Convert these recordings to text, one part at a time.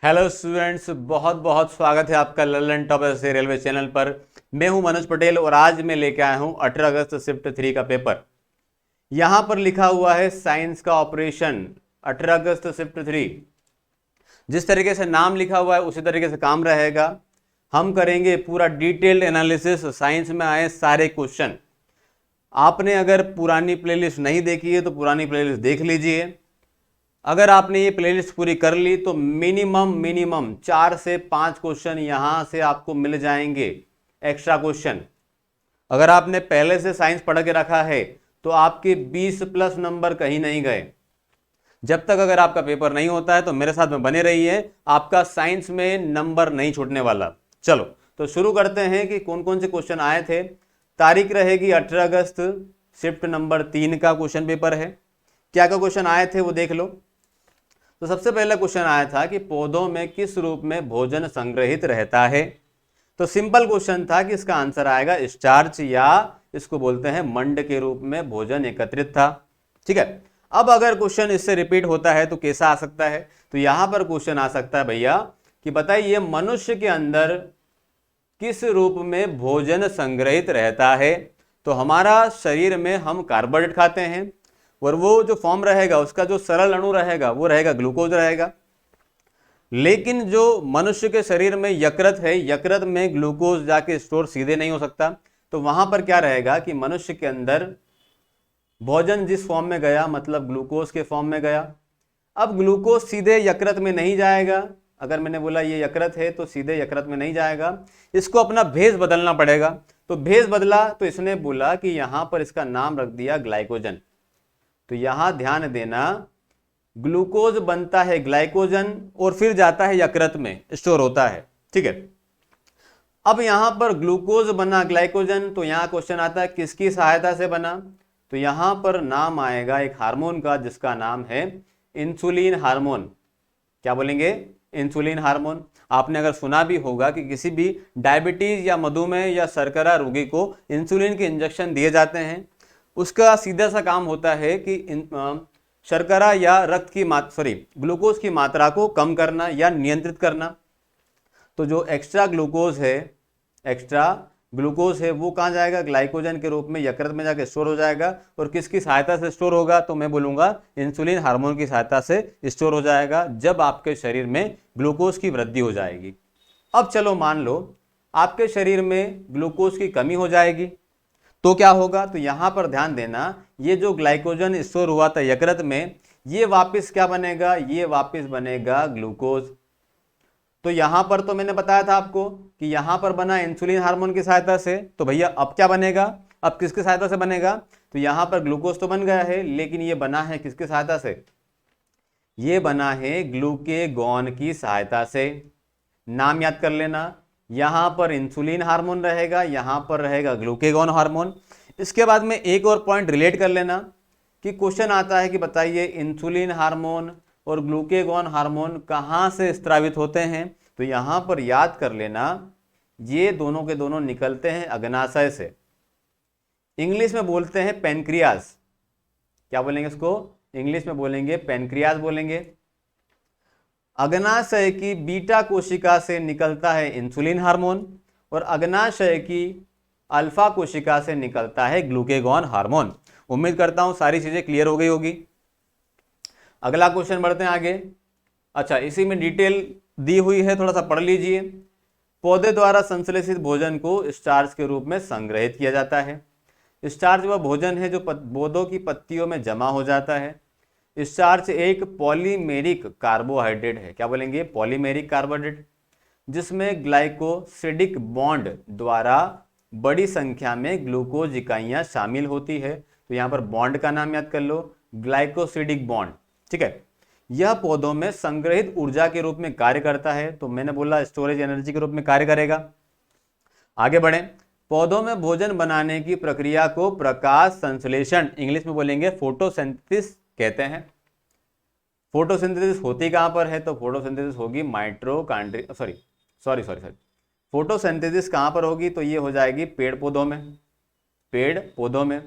Hello students, बहुत बहुत स्वागत है आपका लर्न टॉप से रेलवे चैनल पर। मैं हूं मनोज पटेल और आज मैं लेके आया हूं 18 अगस्त शिफ्ट 3 का पेपर। यहां पर लिखा हुआ है साइंस का ऑपरेशन 18 अगस्त शिफ्ट 3। जिस तरीके से नाम लिखा हुआ है उसी तरीके से काम रहेगा। हम करेंगे पूरा डिटेल्ड एनालिसिस, साइंस में आए सारे क्वेश्चन। आपने अगर पुरानी प्लेलिस्ट नहीं देखी है तो पुरानी प्लेलिस्ट देख लीजिए। अगर आपने ये प्लेलिस्ट पूरी कर ली तो मिनिमम 4 से 5 क्वेश्चन यहां से आपको मिल जाएंगे, एक्स्ट्रा क्वेश्चन। अगर आपने पहले से साइंस पढ़ के रखा है तो आपके 20 प्लस नंबर कहीं नहीं गए। जब तक अगर आपका पेपर नहीं होता है तो मेरे साथ में बने रहिए, आपका साइंस में नंबर नहीं छूटने वाला। चलो तो शुरू करते हैं कि कौन कौन से क्वेश्चन आए थे। तारीख रहेगी 18 अगस्त, शिफ्ट नंबर 3 का क्वेश्चन पेपर है। क्या क्या क्वेश्चन आए थे वो देख लो। तो सबसे पहला क्वेश्चन आया था कि पौधों में किस रूप में भोजन संग्रहित रहता है। तो सिंपल क्वेश्चन था कि इसका आंसर आएगा स्टार्च, या इसको बोलते हैं मंड के रूप में भोजन एकत्रित था। ठीक है। अब अगर क्वेश्चन इससे रिपीट होता है तो कैसा आ सकता है, तो यहां पर क्वेश्चन आ सकता है भैया कि बताइए मनुष्य के अंदर किस रूप में भोजन संग्रहित रहता है। तो हमारा शरीर में हम कार्बोहाइड्रेट खाते हैं और वो जो फॉर्म रहेगा उसका जो सरल अणु रहेगा वो रहेगा ग्लूकोज रहेगा। लेकिन जो मनुष्य के शरीर में यकृत है, यकृत में ग्लूकोज जाके स्टोर सीधे नहीं हो सकता। तो वहां पर क्या रहेगा कि मनुष्य के अंदर भोजन जिस फॉर्म में गया मतलब ग्लूकोज के फॉर्म में गया। अब ग्लूकोज सीधे यकृत में नहीं जाएगा। अगर मैंने बोला ये यकृत है तो सीधे यकृत में नहीं जाएगा, इसको अपना भेष बदलना पड़ेगा। तो भेष बदला तो इसने बोला कि यहां पर इसका नाम रख दिया ग्लाइकोजन। तो यहां ध्यान देना, ग्लूकोज बनता है ग्लाइकोजन और फिर जाता है यकृत में स्टोर होता है। ठीक है। अब यहां पर ग्लूकोज बना ग्लाइकोजन, तो यहां क्वेश्चन आता है किसकी सहायता से बना। तो यहां पर नाम आएगा एक हार्मोन का जिसका नाम है इंसुलिन हार्मोन। क्या बोलेंगे? Insulin hormone. आपने अगर सुना भी होगा कि किसी भी डायबिटीज या मधुमेह या शर्करा रोगी को इंसुलिन के इंजेक्शन दिए जाते हैं। उसका सीधा सा काम होता है कि शर्करा या रक्त की ग्लूकोज की मात्रा को कम करना या नियंत्रित करना। तो जो एक्स्ट्रा ग्लूकोज है वो कहाँ जाएगा? ग्लाइकोजन के रूप में यकृत में जाके स्टोर हो जाएगा। और किसकी सहायता से स्टोर होगा? तो मैं बोलूंगा इंसुलिन हार्मोन की सहायता से स्टोर हो जाएगा जब आपके शरीर में ग्लूकोज की वृद्धि हो जाएगी। अब चलो मान लो आपके शरीर में ग्लूकोज की कमी हो जाएगी तो क्या होगा? तो यहां पर ध्यान देना, ये जो ग्लाइकोजन स्टोर हुआ था यकृत में, ये वापस क्या बनेगा? ये वापस बनेगा ग्लूकोज। तो यहां पर तो मैंने बताया था आपको कि यहां पर बना इंसुलिन हार्मोन की सहायता से। तो भैया अब क्या बनेगा? अब किसकी सहायता से बनेगा? तो यहां पर ग्लूकोज तो बन गया है, लेकिन ये बना है किसकी सहायता से? ये बना है ग्लूकेगॉन की सहायता से। नाम याद कर लेना, यहां पर इंसुलिन हार्मोन रहेगा, यहां पर रहेगा ग्लूकेगॉन हार्मोन। इसके बाद में एक और पॉइंट रिलेट कर लेना कि क्वेश्चन आता है कि बताइए इंसुलिन हार्मोन और ग्लूकेगॉन हार्मोन कहां से स्रावित होते हैं। तो यहां पर याद कर लेना, ये दोनों के दोनों निकलते हैं अग्नाशय से। इंग्लिश में बोलते हैं पेनक्रियाज। क्या बोलेंगे इसको? इंग्लिश में बोलेंगे पेनक्रियाज बोलेंगे। अग्नाशय की बीटा कोशिका से निकलता है इंसुलिन हार्मोन और अग्नाशय की अल्फा कोशिका से निकलता है ग्लूकेगॉन हार्मोन। उम्मीद करता हूं सारी चीजें क्लियर हो गई होगी। अगला क्वेश्चन बढ़ते हैं आगे। अच्छा, इसी में डिटेल दी हुई है, थोड़ा सा पढ़ लीजिए। पौधे द्वारा संश्लेषित भोजन को स्टार्च के रूप में संग्रहित किया जाता है। स्टार्च वह भोजन है जो पौधों की पत्तियों में जमा हो जाता है। स्टार्च एक पॉलीमेरिक कार्बोहाइड्रेट है। क्या बोलेंगे? पॉलीमेरिक कार्बोहाइड्रेट, जिसमें ग्लाइकोसिडिक बॉन्ड द्वारा बड़ी संख्या में ग्लूकोज इकाइयां शामिल होती है। तो यहां पर बॉन्ड का नाम याद कर लो, ग्लाइकोसिडिक बॉन्ड। ठीक है। यह पौधों में संग्रहित ऊर्जा के रूप में कार्य करता है। तो मैंने बोला स्टोरेज एनर्जी के रूप में कार्य करेगा। आगे बढ़े। पौधों में भोजन बनाने की प्रक्रिया को प्रकाश संश्लेषण, इंग्लिश में बोलेंगे फोटोसिंथेसिस कहते हैं। फोटोसिंथेसिस होती कहां पर है? तो फोटोसिंथेसिस होगी माइटोकॉन्ड्रिया, सॉरी फोटोसिंथेसिस कहां पर होगी? तो ये हो जाएगी पेड़ पौधों में। पेड़ पौधों में।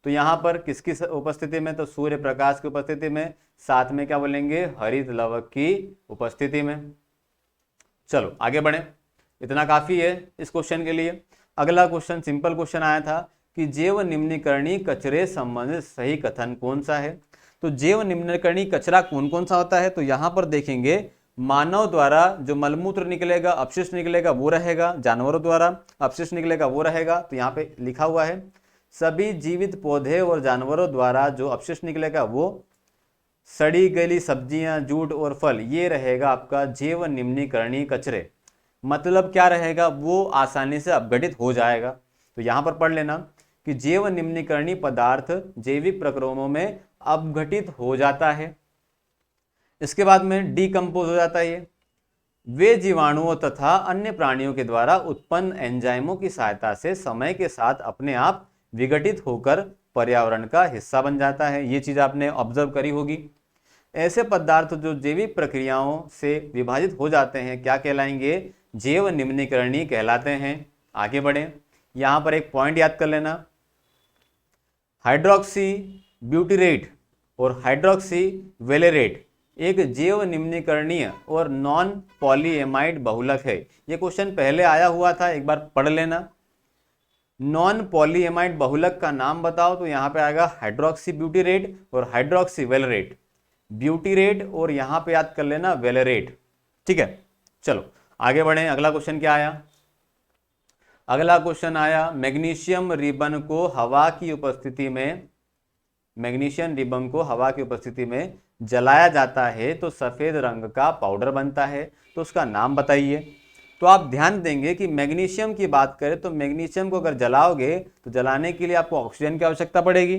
तो यहाँ पर किसकी उपस्थिति में, तो सूर्य प्रकाश की उपस्थिति में, साथ में क्या बोलेंगे, हरित लवक की उपस्थिति में। चलो आगे बढ़े, इतना काफी है इस क्वेश्चन के लिए। अगला क्वेश्चन सिंपल क्वेश्चन आया था कि जैव निम्नीकरणीय कचरे संबंधित सही कथन कौन सा है। तो जैव निम्नीकरणीय कचरा कौन कौन सा होता है, तो यहाँ पर देखेंगे मानव द्वारा जो मलमूत्र निकलेगा, अपशिष्ट निकलेगा वो रहेगा, जानवरों द्वारा अपशिष्ट निकलेगा वो रहेगा। तो यहाँ पे लिखा हुआ है सभी जीवित पौधे और जानवरों द्वारा जो अपशिष्ट निकलेगा वो, सड़ी गली सब्जियां, जूट और फल, ये रहेगा आपका जैव निम्नीकरणीय कचरे। मतलब क्या रहेगा, वो आसानी से अपघटित हो जाएगा। तो यहाँ पर पढ़ लेना कि जैव निम्नीकरणीय पदार्थ जैविक प्रक्रियाओं में अपघटित हो जाता है। इसके बाद में डीकम्पोज हो जाता है। ये वे जीवाणुओं तथा अन्य प्राणियों के द्वारा उत्पन्न एंजाइमों की सहायता से समय के साथ अपने आप विघटित होकर पर्यावरण का हिस्सा बन जाता है। ये चीज आपने ऑब्जर्व करी होगी। ऐसे पदार्थ जो जैविक प्रक्रियाओं से विभाजित हो जाते हैं क्या कहलाएंगे, जैव निम्नीकरणीय कहलाते हैं। आगे बढ़े, यहां पर एक पॉइंट याद कर लेना, हाइड्रोक्सी ब्यूटीरेट और हाइड्रोक्सी वेलेरेट एक जैव निम्नीकरणीय और नॉन पॉलीएमाइड बहुलक है। ये क्वेश्चन पहले आया हुआ था, एक बार पढ़ लेना। नॉन पॉलीएमाइड बहुलक का नाम बताओ, तो यहाँ पे आएगा हाइड्रोक्सी ब्यूटीरेट और हाइड्रोक्सी वेलेरेट। ब्यूटीरेट और यहाँ पे याद कर लेना वेलेरेट, ठीक है। चलो आगे बढ़े, अगला क्वेश्चन क्या आया। अगला क्वेश्चन आया मैग्नीशियम रिबन को हवा की उपस्थिति में, मैग्नीशियम रिबन को हवा की उपस्थिति में जलाया जाता है तो सफेद रंग का पाउडर बनता है, तो उसका नाम बताइए। तो आप ध्यान देंगे कि मैग्नीशियम की बात करें तो मैग्नीशियम को अगर जलाओगे तो जलाने के लिए आपको ऑक्सीजन की आवश्यकता पड़ेगी।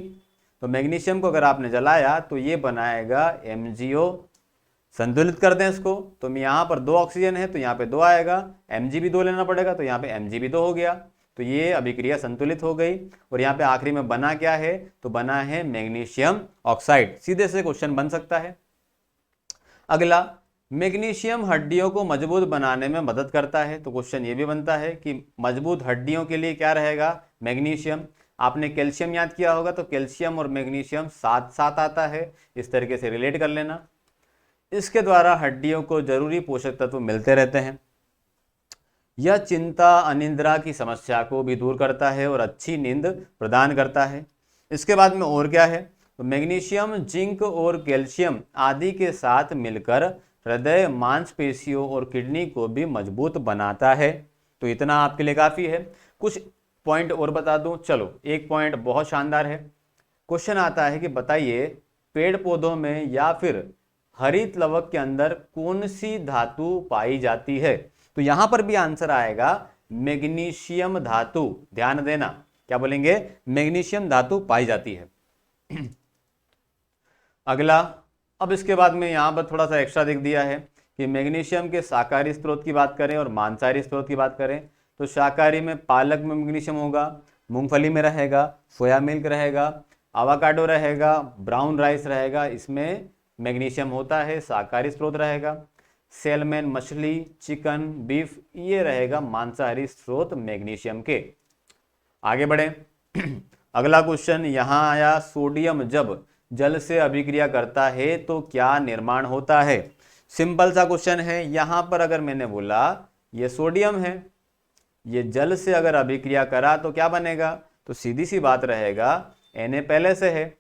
तो मैग्नीशियम को अगर आपने जलाया तो ये बनाएगा MgO। संतुलित कर दें इसको, तो यहाँ पर 2 ऑक्सीजन है तो यहाँ पे 2 आएगा, Mg भी 2 लेना पड़ेगा तो यहाँ पे Mg भी 2 हो गया। तो ये अभिक्रिया संतुलित हो गई और यहाँ पे आखिरी में बना क्या है, तो बना है मैग्नीशियम ऑक्साइड। सीधे से क्वेश्चन बन सकता है। अगला, मैग्नीशियम हड्डियों को मजबूत बनाने में मदद करता है। तो क्वेश्चन ये भी बनता है कि मजबूत हड्डियों के लिए क्या रहेगा, मैग्नीशियम। आपने कैल्शियम याद किया होगा तो कैल्शियम और मैग्नीशियम साथ साथ आता है, इस तरीके से रिलेट कर लेना। इसके द्वारा हड्डियों को जरूरी पोषक तत्व मिलते रहते हैं। यह चिंता अनिद्रा की समस्या को भी दूर करता है और अच्छी नींद प्रदान करता है। इसके बाद में और क्या है, तो मैग्नीशियम जिंक और कैल्शियम आदि के साथ मिलकर हृदय, मांसपेशियों और किडनी को भी मजबूत बनाता है। तो इतना आपके लिए काफी है। कुछ पॉइंट और बता दूं, चलो एक पॉइंट बहुत शानदार है। क्वेश्चन आता है कि बताइए पेड़ पौधों में या फिर हरित लवक के अंदर कौन सी धातु पाई जाती है। तो यहां पर भी आंसर आएगा मैग्नीशियम धातु। ध्यान देना, क्या बोलेंगे, मैग्नीशियम धातु पाई जाती है। अगला, अब इसके बाद में यहां पर थोड़ा सा एक्स्ट्रा लिख दिया है कि मैग्नीशियम के शाकाहारी स्रोत की बात करें और मांसाहारी स्रोत की बात करें तो शाकाहारी में पालक में मैग्नीशियम होगा, मूंगफली में रहेगा, सोया मिल्क रहेगा, आवाकाडो रहेगा, ब्राउन राइस रहेगा, इसमें मैग्नीशियम होता है, शाकाहारी स्रोत रहेगा। सैल्मन मछली, चिकन, बीफ, ये रहेगा मांसाहारी स्रोत मैग्नीशियम के। आगे बढ़े, अगला क्वेश्चन यहां आया, सोडियम जब जल से अभिक्रिया करता है तो क्या निर्माण होता है। सिंपल सा क्वेश्चन है। यहां पर अगर मैंने बोला ये सोडियम है, ये जल से अगर अभिक्रिया करा तो क्या बनेगा, तो सीधी सी बात रहेगा Na पहले से है,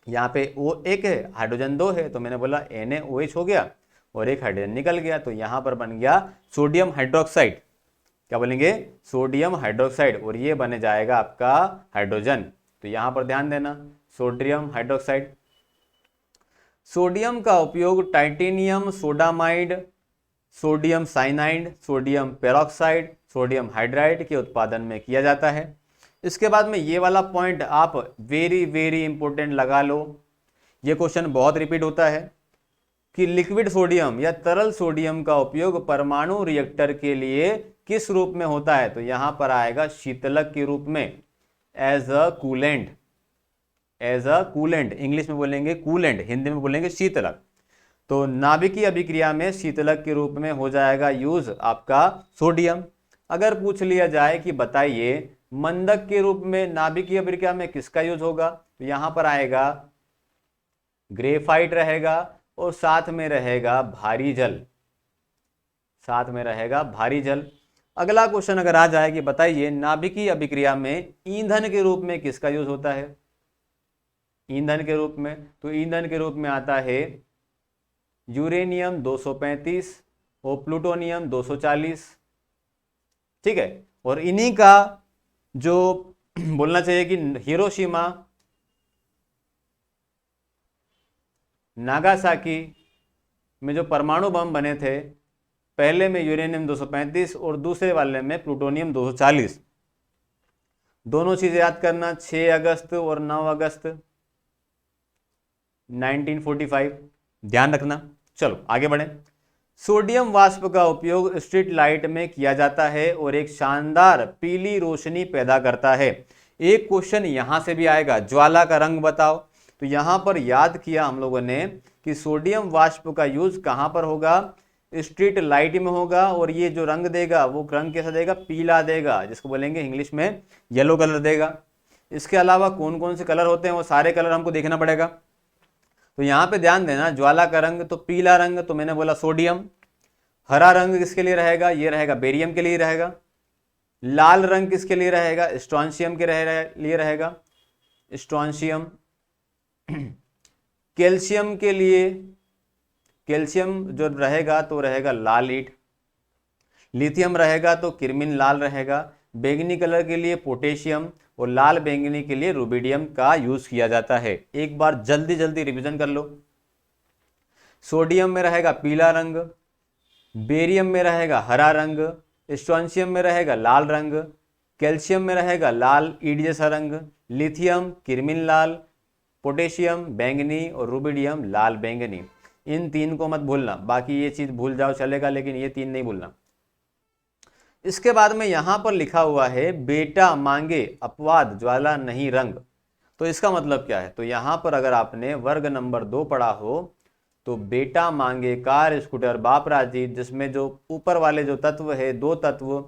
यहाँ पे O1 है, हाइड्रोजन 2 है, तो मैंने बोला NaOH हो गया और एक हाइड्रोजन निकल गया, तो यहां पर बन गया सोडियम हाइड्रोक्साइड। क्या बोलेंगे, सोडियम हाइड्रोक्साइड, और ये बने जाएगा आपका हाइड्रोजन। तो यहां पर ध्यान देना, सोडियम हाइड्रोक्साइड। सोडियम का उपयोग titanium sodamide, sodium cyanide, sodium peroxide, sodium hydride के उत्पादन में किया जाता है। इसके बाद में ये वाला पॉइंट आप वेरी वेरी इंपॉर्टेंट लगा लो, ये क्वेश्चन बहुत रिपीट होता है कि लिक्विड सोडियम या तरल सोडियम का उपयोग परमाणु रिएक्टर के लिए किस रूप में होता है। तो यहां पर आएगा शीतलक के रूप में, as a coolant. As a coolant, English में बोलेंगे कूलेंट, हिंदी में बोलेंगे शीतलक। तो नाभिकीय अभिक्रिया में शीतलक के रूप में हो जाएगा यूज आपका सोडियम। अगर पूछ लिया जाए कि बताइए मंदक के रूप में नाभिकीय अभिक्रिया में किसका यूज होगा? तो यहां पर आएगा ग्रेफाइट रहेगा और साथ में रहेगा भारी जल, साथ में रहेगा भारी जल। अगला क्वेश्चन अगर आ जाए कि बताइए नाभिकीय अभिक्रिया में ईंधन के रूप में किसका यूज होता है? ईंधन के रूप में, तो ईंधन के रूप में आता है यूरेनियम 235 और प्लूटोनियम 240। ठीक है, और इन्हीं का जो बोलना चाहिए कि हिरोशिमा, नागासाकी में जो परमाणु बम बने थे, पहले में यूरेनियम 235 और दूसरे वाले में प्लूटोनियम 240। दोनों चीजें याद करना, 6 अगस्त और 9 अगस्त 1945, ध्यान रखना। चलो आगे बढ़ें। सोडियम वाष्प का उपयोग स्ट्रीट लाइट में किया जाता है और एक शानदार पीली रोशनी पैदा करता है। एक क्वेश्चन यहां से भी आएगा, ज्वाला का रंग बताओ। तो यहां पर याद किया हम लोगों ने कि सोडियम वाष्प का यूज कहां पर होगा? स्ट्रीट लाइट में होगा, और ये जो रंग देगा वो रंग कैसा देगा? पीला देगा, जिसको बोलेंगे इंग्लिश में येलो कलर देगा। इसके अलावा कौन कौन से कलर होते हैं वो सारे कलर हमको देखना पड़ेगा। तो यहां पे ध्यान देना, ज्वाला का रंग तो पीला रंग, तो मैंने बोला सोडियम। हरा रंग किसके लिए रहेगा? ये रहेगा बेरियम के लिए रहेगा। लाल रंग किसके लिए रहेगा? स्ट्रॉन्शियम के लिए रहेगा, स्ट्रॉन्शियम। कैल्शियम के लिए, कैल्शियम जो रहेगा तो रहेगा लाल ईंट। लिथियम रहेगा तो किरमिन लाल रहेगा। बैंगनी कलर के लिए पोटेशियम, और लाल बैंगनी के लिए रुबिडियम का यूज किया जाता है। एक बार जल्दी जल्दी रिवीजन कर लो। सोडियम में रहेगा पीला रंग, बेरियम में रहेगा हरा रंग, स्ट्रॉन्शियम में रहेगा लाल रंग, कैल्शियम में रहेगा लाल ईंट जैसा रंग, लिथियम किरमिन लाल, पोटेशियम बैंगनी और रुबिडियम लाल बैंगनी। इन तीन को मत भूलना, बाकी ये चीज भूल जाओ चलेगा, लेकिन ये तीन नहीं भूलना। इसके बाद में यहां पर लिखा हुआ है बेटा मांगे अपवाद ज्वाला नहीं रंग। तो इसका मतलब क्या है? तो यहां पर अगर आपने वर्ग नंबर 2 पढ़ा हो तो बेटा मांगे कार स्कूटर बाप राजी, जिसमें जो ऊपर वाले जो तत्व है, 2 तत्व,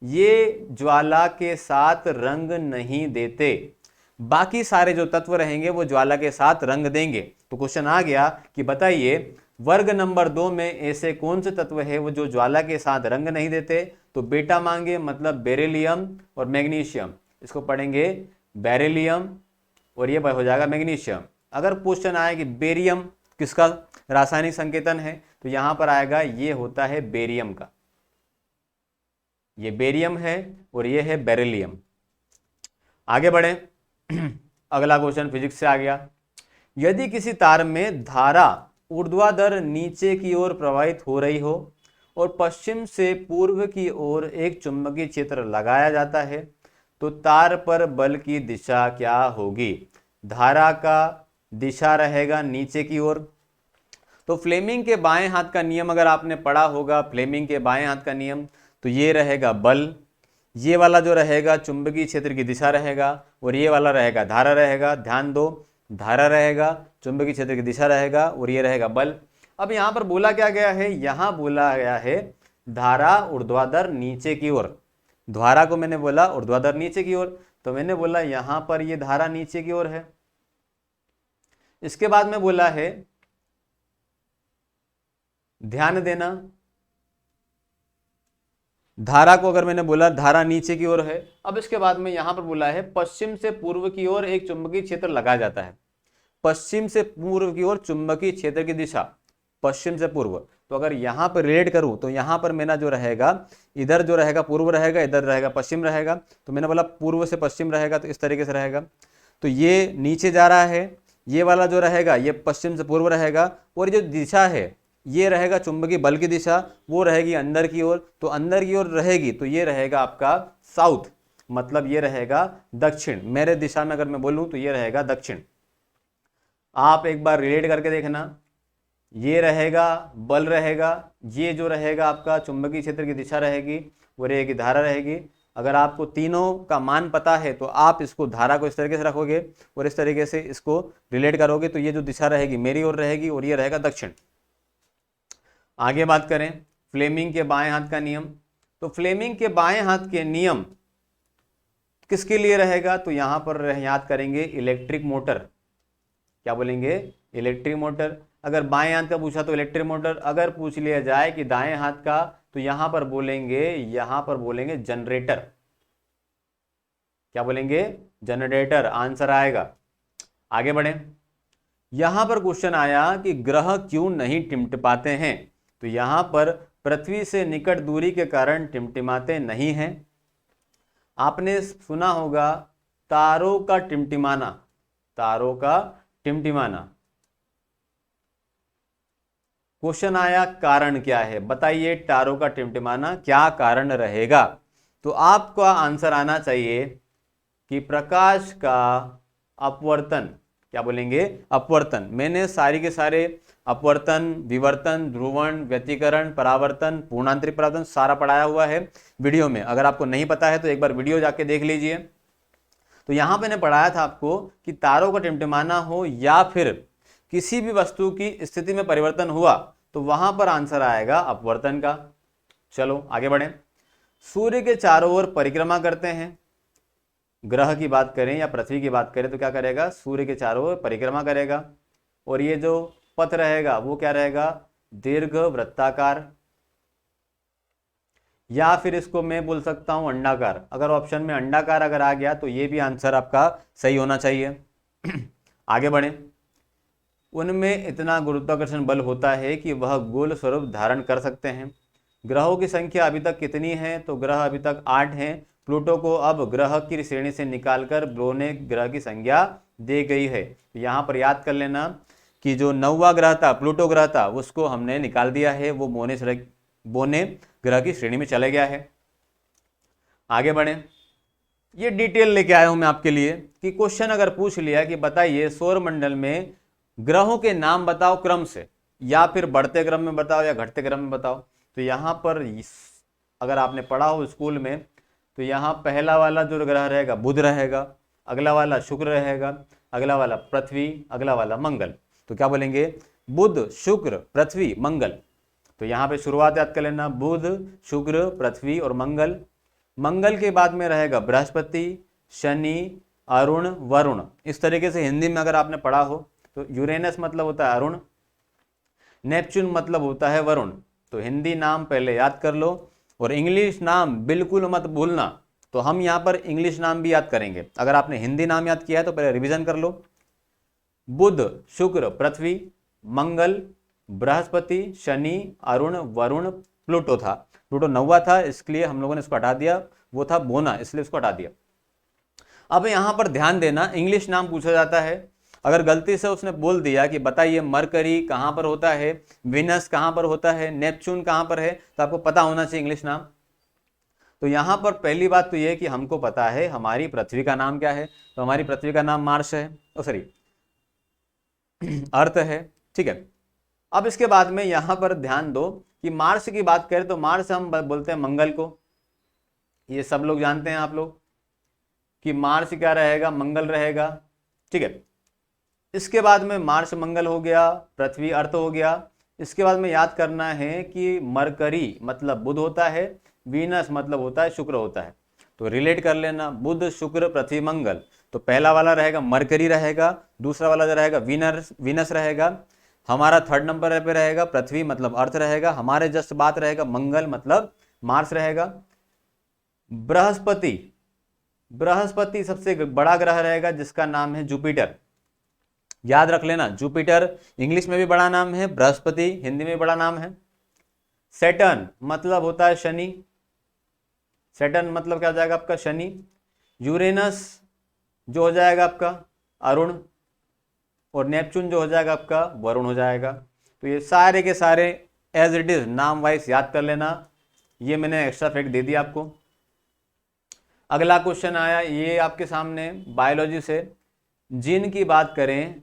ये ज्वाला के साथ रंग नहीं देते। बाकी सारे जो तत्व रहेंगे वो ज्वाला के साथ रंग देंगे। तो क्वेश्चन आ गया कि बताइए वर्ग नंबर 2 में ऐसे कौन से तत्व है वो जो ज्वाला के साथ रंग नहीं देते? तो बेटा मांगे मतलब बेरिलियम और मैग्नीशियम, इसको पढ़ेंगे बेरिलियम और ये हो जाएगा मैग्नीशियम। अगर क्वेश्चन आए कि बेरियम किसका रासायनिक संकेतन है, तो यहां पर आएगा ये होता है बेरियम का, ये बेरियम है और ये है बेरिलियम। आगे बढ़े। अगला क्वेश्चन फिजिक्स से आ गया। यदि किसी तार में धारा ऊर्ध्वाधर नीचे की ओर प्रवाहित हो रही हो और पश्चिम से पूर्व की ओर एक चुंबकीय क्षेत्र लगाया जाता है, तो तार पर बल की दिशा क्या होगी? धारा का दिशा रहेगा नीचे की ओर। तो फ्लेमिंग के बाएं हाथ का नियम अगर आपने पढ़ा होगा, फ्लेमिंग के बाएं हाथ का नियम, तो ये रहेगा बल, ये वाला जो रहेगा चुंबकीय क्षेत्र की दिशा रहेगा, और ये वाला रहेगा धारा रहेगा। ध्यान दो, धारा रहेगा, चुंबकीय क्षेत्र की दिशा रहेगा, और ये रहेगा बल। अब यहां पर बोला क्या गया है? यहां बोला गया है धारा ऊर्ध्वाधर नीचे की ओर। धारा को मैंने बोला ऊर्ध्वाधर नीचे की ओर, तो मैंने बोला यहां पर ये धारा नीचे की ओर है। इसके बाद में बोला है, ध्यान देना, धारा को अगर मैंने बोला धारा नीचे की ओर है। अब इसके बाद में यहां पर बोला है पश्चिम से पूर्व की ओर एक चुंबकीय क्षेत्र लगाया जाता है। पश्चिम से पूर्व की ओर चुंबकीय क्षेत्र की दिशा, पश्चिम से पूर्व। तो अगर यहां पर रिलेट करूं तो यहां पर मेरा जो रहेगा, इधर जो रहेगा पूर्व रहेगा, इधर रहेगा पश्चिम रहेगा। तो मैंने बोला पूर्व से पश्चिम रहेगा, तो इस तरीके से रहेगा। तो ये नीचे जा रहा है, ये वाला जो रहेगा ये पश्चिम से पूर्व रहेगा, और जो दिशा है ये रहेगा चुंबकीय बल की दिशा, वो रहेगी अंदर की ओर। तो अंदर की ओर रहेगी तो ये रहेगा आपका साउथ, मतलब ये रहेगा दक्षिण। मेरे दिशा में अगर मैं बोलूं तो ये रहेगा दक्षिण। आप एक बार रिलेट करके देखना, ये रहेगा बल रहेगा, ये जो रहेगा आपका चुंबकीय क्षेत्र की दिशा रहेगी, वो रहेगी धारा रहेगी। अगर आपको तीनों का मान पता है तो आप इसको धारा को इस तरीके से रखोगे और इस तरीके से इसको रिलेट करोगे, तो ये जो दिशा रहेगी मेरी ओर रहेगी और ये रहेगा दक्षिण। आगे बात करें फ्लेमिंग के बाएं हाथ का नियम। तो फ्लेमिंग के बाएं हाथ के नियम किसके लिए रहेगा, तो यहां पर याद करेंगे इलेक्ट्रिक मोटर। क्या बोलेंगे, इलेक्ट्रिक मोटर। अगर बाएं हाथ का पूछा तो इलेक्ट्रिक मोटर, अगर पूछ लिया जाए कि दाएं हाथ का तो यहां पर बोलेंगे जनरेटर। क्या बोलेंगे, जनरेटर आंसर आएगा। आगे बढ़े, यहां पर क्वेश्चन आया कि ग्रह क्यों नहीं टिमटिमाते हैं, तो यहां पर पृथ्वी से निकट दूरी के कारण टिमटिमाते नहीं हैं। आपने सुना होगा तारों का टिमटिमाना, तारों का टिमटिमाना। क्वेश्चन आया कारण क्या है, बताइए तारों का टिमटिमाना क्या कारण रहेगा, तो आपका आंसर आना चाहिए कि प्रकाश का अपवर्तन। क्या बोलेंगे, अपवर्तन। मैंने सारी के सारे अपवर्तन, विवर्तन, ध्रुवण, व्यतिकरण, परावर्तन, पूर्णांतरिक परावर्तन सारा पढ़ाया हुआ है वीडियो में। अगर आपको नहीं पता है तो एक बार वीडियो जाके देख लीजिए। तो यहां पे मैंने पढ़ाया था आपको कि तारों का टिमटिमाना हो या फिर किसी भी वस्तु की स्थिति में परिवर्तन हुआ तो वहां पर आंसर आएगा अपवर्तन का। चलो आगे बढ़ें। सूर्य के चारों ओर परिक्रमा करते हैं, ग्रह की बात करें या पृथ्वी की बात करें तो क्या करेगा, सूर्य के चारों ओर परिक्रमा करेगा। और ये जो पथ रहेगा वो क्या रहेगा, दीर्घ वृत्ताकार, या फिर इसको मैं बोल सकता हूं अंडाकार। अगर ऑप्शन में अंडाकार अगर आ गया तो ये भी आंसर आपका सही होना चाहिए। आगे बढ़ें। उनमें इतना गुरुत्वाकर्षण बल होता है कि वह गोल स्वरूप धारण कर सकते हैं। ग्रहों की संख्या अभी तक कितनी है, तो ग्रह अभी तक 8 हैं। प्लूटो को अब ग्रह की श्रेणी से निकालकर ब्रोने ग्रह की संज्ञा दी गई है। तो यहाँ पर याद कर लेना कि जो 9वां ग्रह था, प्लूटो ग्रह था, उसको हमने निकाल दिया है, वो बोने ग्रह की श्रेणी में चले गया है। आगे बढ़े, ये डिटेल लेके आया हूं मैं आपके लिए कि क्वेश्चन अगर पूछ लिया कि बताइए सौर मंडल में ग्रहों के नाम बताओ क्रम से, या फिर बढ़ते क्रम में बताओ या घटते क्रम में बताओ, तो यहां पर अगर आपने पढ़ा हो स्कूल में तो यहां पहला वाला जो ग्रह रहेगा बुध रहेगा, अगला वाला शुक्र रहेगा, अगला वाला पृथ्वी, अगला वाला मंगल। तो क्या बोलेंगे, बुध, शुक्र, पृथ्वी, मंगल। तो यहां पे शुरुआत याद कर लेना, बुध, शुक्र, पृथ्वी और मंगल। मंगल के बाद में रहेगा बृहस्पति, शनि, अरुण, वरुण। इस तरीके से हिंदी में अगर आपने पढ़ा हो तो यूरेनस मतलब होता है अरुण, नेपच्यून मतलब होता है वरुण। तो हिंदी नाम पहले याद कर लो और इंग्लिश नाम बिल्कुल मत भूलना। तो हम यहाँ पर इंग्लिश नाम भी याद करेंगे। अगर आपने हिंदी नाम याद किया है तो पहले रिवीजन कर लो। बुध, शुक्र, पृथ्वी, मंगल, बृहस्पति, शनि, अरुण, वरुण, प्लूटो था। प्लूटो 9वां था, इसलिए हम लोगों ने इसको हटा दिया, वो था बोना, इसलिए इसको हटा दिया। अब यहां पर ध्यान देना, इंग्लिश नाम पूछा जाता है। अगर गलती से उसने बोल दिया कि बताइए मरकरी कहां पर होता है, विनस कहां पर होता है, नेपच्यून कहां पर है, तो आपको पता होना चाहिए इंग्लिश नाम। तो यहां पर पहली बात तो यह कि हमको पता है हमारी पृथ्वी का नाम क्या है, तो हमारी पृथ्वी का नाम मार्स है, सॉरी अर्थ है, ठीक है। अब इसके बाद में यहां पर ध्यान दो कि मार्स की बात करें तो मार्स हम बोलते हैं मंगल को, ये सब लोग जानते हैं आप लोग कि मार्स क्या रहेगा, मंगल रहेगा, ठीक है। इसके बाद में मार्स मंगल हो गया, पृथ्वी अर्थ हो गया। इसके बाद में याद करना है कि मरकरी मतलब बुध होता है, वीनस मतलब होता है शुक्र होता है। तो रिलेट कर लेना, बुध, शुक्र, पृथ्वी, मंगल। तो पहला वाला रहेगा मरकरी रहेगा, दूसरा वाला रहेगा वीनस रहेगा, हमारा थर्ड नंबर पे रहेगा पृथ्वी मतलब अर्थ रहेगा, हमारे जस्ट बात रहेगा मंगल मतलब मार्स रहेगा। बृहस्पति सबसे बड़ा ग्रह रहेगा जिसका नाम है जुपिटर। याद रख लेना, जुपिटर इंग्लिश में भी बड़ा नाम है, बृहस्पति हिंदी में भी बड़ा नाम है। सैटर्न मतलब होता है शनि, सैटर्न मतलब क्या हो जाएगा आपका शनि। यूरेनस जो हो जाएगा आपका अरुण, और नेपच्यून जो हो जाएगा आपका वरुण हो जाएगा। तो ये सारे के सारे एज इट इज नाम वाइज याद कर लेना, ये मैंने एक्स्ट्रा फैक्ट दे दिया आपको। अगला क्वेश्चन आया ये आपके सामने बायोलॉजी से, जीन की बात करें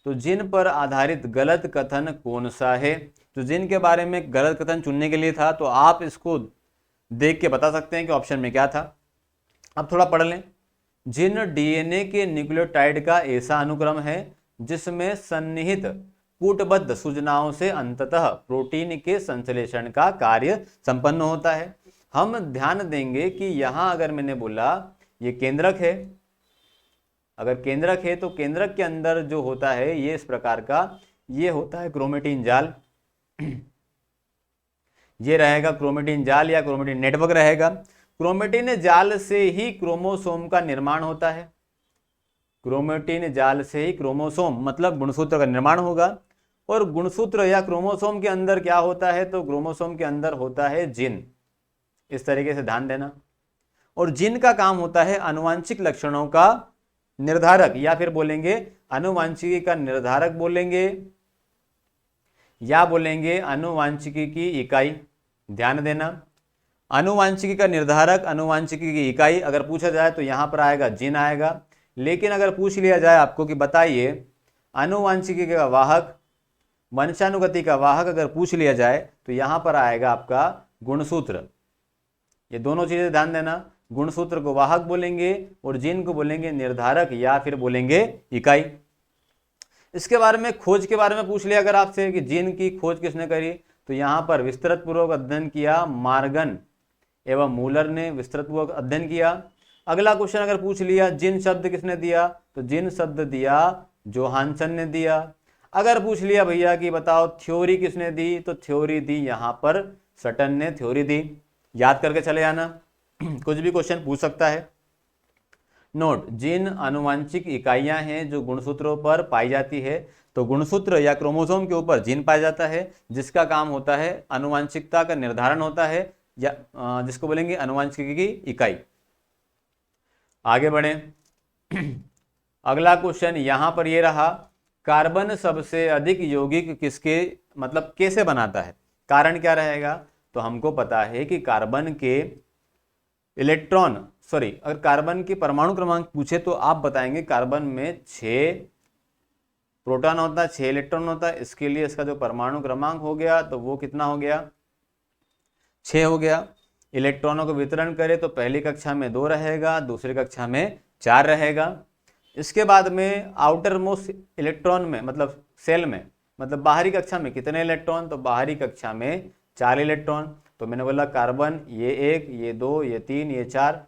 तो जिन पर आधारित गलत कथन कौन सा है। तो जिन के बारे में गलत कथन चुनने के लिए था तो आप इसको देख के बता सकते हैं कि ऑप्शन में क्या था। अब थोड़ा पढ़ लें। जिन डीएनए के न्यूक्लियोटाइड का ऐसा अनुक्रम है जिसमें सन्निहित कूटबद्ध सूचनाओं से अंततः प्रोटीन के संश्लेषण का कार्य संपन्न होता है। हम ध्यान देंगे कि यहां अगर मैंने बोला ये केंद्रक है। अगर केंद्रक है तो केंद्रक के अंदर जो होता है ये इस प्रकार का, ये होता है क्रोमेटिन जाल। ये रहेगा क्रोमेटिन जाल या क्रोमेटिन नेटवर्क रहेगा। क्रोमेटिन जाल से ही क्रोमोसोम का निर्माण होता है। क्रोमेटिन जाल से ही क्रोमोसोम मतलब गुणसूत्र का निर्माण होगा। और गुणसूत्र या क्रोमोसोम के अंदर क्या होता है, तो क्रोमोसोम के अंदर होता है जीन। इस तरीके से ध्यान देना। और जीन का काम होता है आनुवांशिक लक्षणों का निर्धारक, या फिर बोलेंगे आनुवांशिकी का निर्धारक बोलेंगे, या बोलेंगे आनुवांशिकी की इकाई। ध्यान देना, आनुवांशिकी का निर्धारक, आनुवांशिकी की इकाई अगर पूछा जाए तो यहां पर आएगा जीन आएगा। लेकिन अगर पूछ लिया जाए आपको कि बताइए आनुवांशिकी का वाहक, वंशानुगति का वाहक अगर पूछ लिया जाए तो यहां पर आएगा आपका गुणसूत्र। ये दोनों चीजें ध्यान देना, गुणसूत्र को वाहक बोलेंगे और जीन को बोलेंगे निर्धारक या फिर बोलेंगे इकाई। इसके बारे में खोज के बारे में पूछ लिया अगर आपसे कि जीन की खोज किसने करी, तो यहां पर विस्तृत पूर्वक अध्ययन किया मार्गन एवं मूलर ने विस्तृत पूर्वक अध्ययन किया। अगला क्वेश्चन अगर पूछ लिया जीन शब्द किसने दिया, तो जीन शब्द दिया जोहानसन ने दिया। अगर पूछ लिया भैया कि बताओ थ्योरी किसने दी, तो थ्योरी दी यहां पर सटन ने थ्योरी दी। याद करके चले आना, कुछ भी क्वेश्चन पूछ सकता है। नोट, जीन आनुवांशिक इकाइयां हैं जो गुणसूत्रों पर पाई जाती है। तो गुणसूत्र या क्रोमोसोम के ऊपर जीन पाया जाता है जिसका काम होता है आनुवांशिकता का निर्धारण होता है, या जिसको बोलेंगे आनुवांशिकी की इकाई। आगे बढ़े। अगला क्वेश्चन यहां पर ये रहा, कार्बन सबसे अधिक यौगिक किसके मतलब कैसे बनाता है, कारण क्या रहेगा। तो हमको पता है कि कार्बन के इलेक्ट्रॉन अगर कार्बन के परमाणु क्रमांक पूछे तो आप बताएंगे कार्बन में 6 प्रोटॉन होता है, 6 इलेक्ट्रॉन होता है। इसके लिए इसका जो परमाणु क्रमांक हो गया तो वो कितना हो गया, 6 हो गया। इलेक्ट्रॉनों को वितरण करें तो पहली कक्षा में 2 रहेगा, दूसरी कक्षा में 4 रहेगा। इसके बाद में आउटर मोस्ट इलेक्ट्रॉन में मतलब सेल में मतलब बाहरी कक्षा में कितने इलेक्ट्रॉन, तो बाहरी कक्षा में 4 इलेक्ट्रॉन। तो मैंने बोला कार्बन ये 1, ये 2, ये 3, ये 4,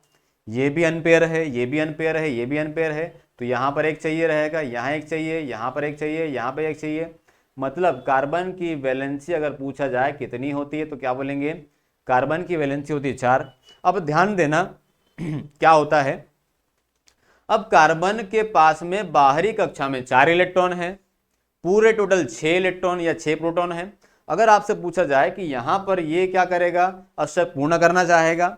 ये भी अनपेयर है, ये भी अनपेयर है, ये भी अनपेयर है। तो यहाँ पर एक चाहिए रहेगा, यहाँ एक चाहिए, यहाँ पर एक चाहिए, यहाँ पर एक चाहिए। मतलब कार्बन की वैलेंसी अगर पूछा जाए कितनी होती है तो क्या बोलेंगे, कार्बन की वैलेंसी होती है 4। अब ध्यान देना क्या होता है, अब कार्बन के पास में बाहरी कक्षा में 4 इलेक्ट्रॉन है, पूरे टोटल 6 इलेक्ट्रॉन या 6 प्रोटॉन है। अगर आपसे पूछा जाए कि यहां पर ये क्या करेगा, अष्टक पूर्ण करना चाहेगा।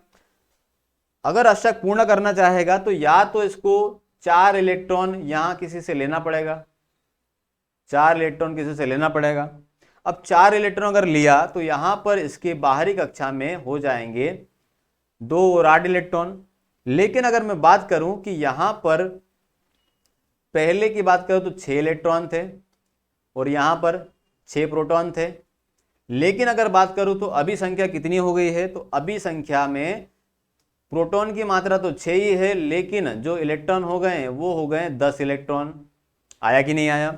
अगर अष्टक पूर्ण करना चाहेगा तो या तो इसको 4 इलेक्ट्रॉन यहां किसी से लेना पड़ेगा, 4 इलेक्ट्रॉन किसी से लेना पड़ेगा। अब 4 इलेक्ट्रॉन अगर लिया तो यहां पर इसके बाहरी कक्षा में हो जाएंगे 2 और 8 इलेक्ट्रॉन। लेकिन अगर मैं बात करूं कि यहां पर पहले की बात करूं तो 6 इलेक्ट्रॉन थे और यहां पर 6 प्रोटॉन थे। लेकिन अगर बात करूं तो अभी संख्या कितनी हो गई है, तो अभी संख्या में प्रोटॉन की मात्रा तो 6 ही है, लेकिन जो इलेक्ट्रॉन हो गए वो हो गए 10 इलेक्ट्रॉन। आया कि नहीं आया।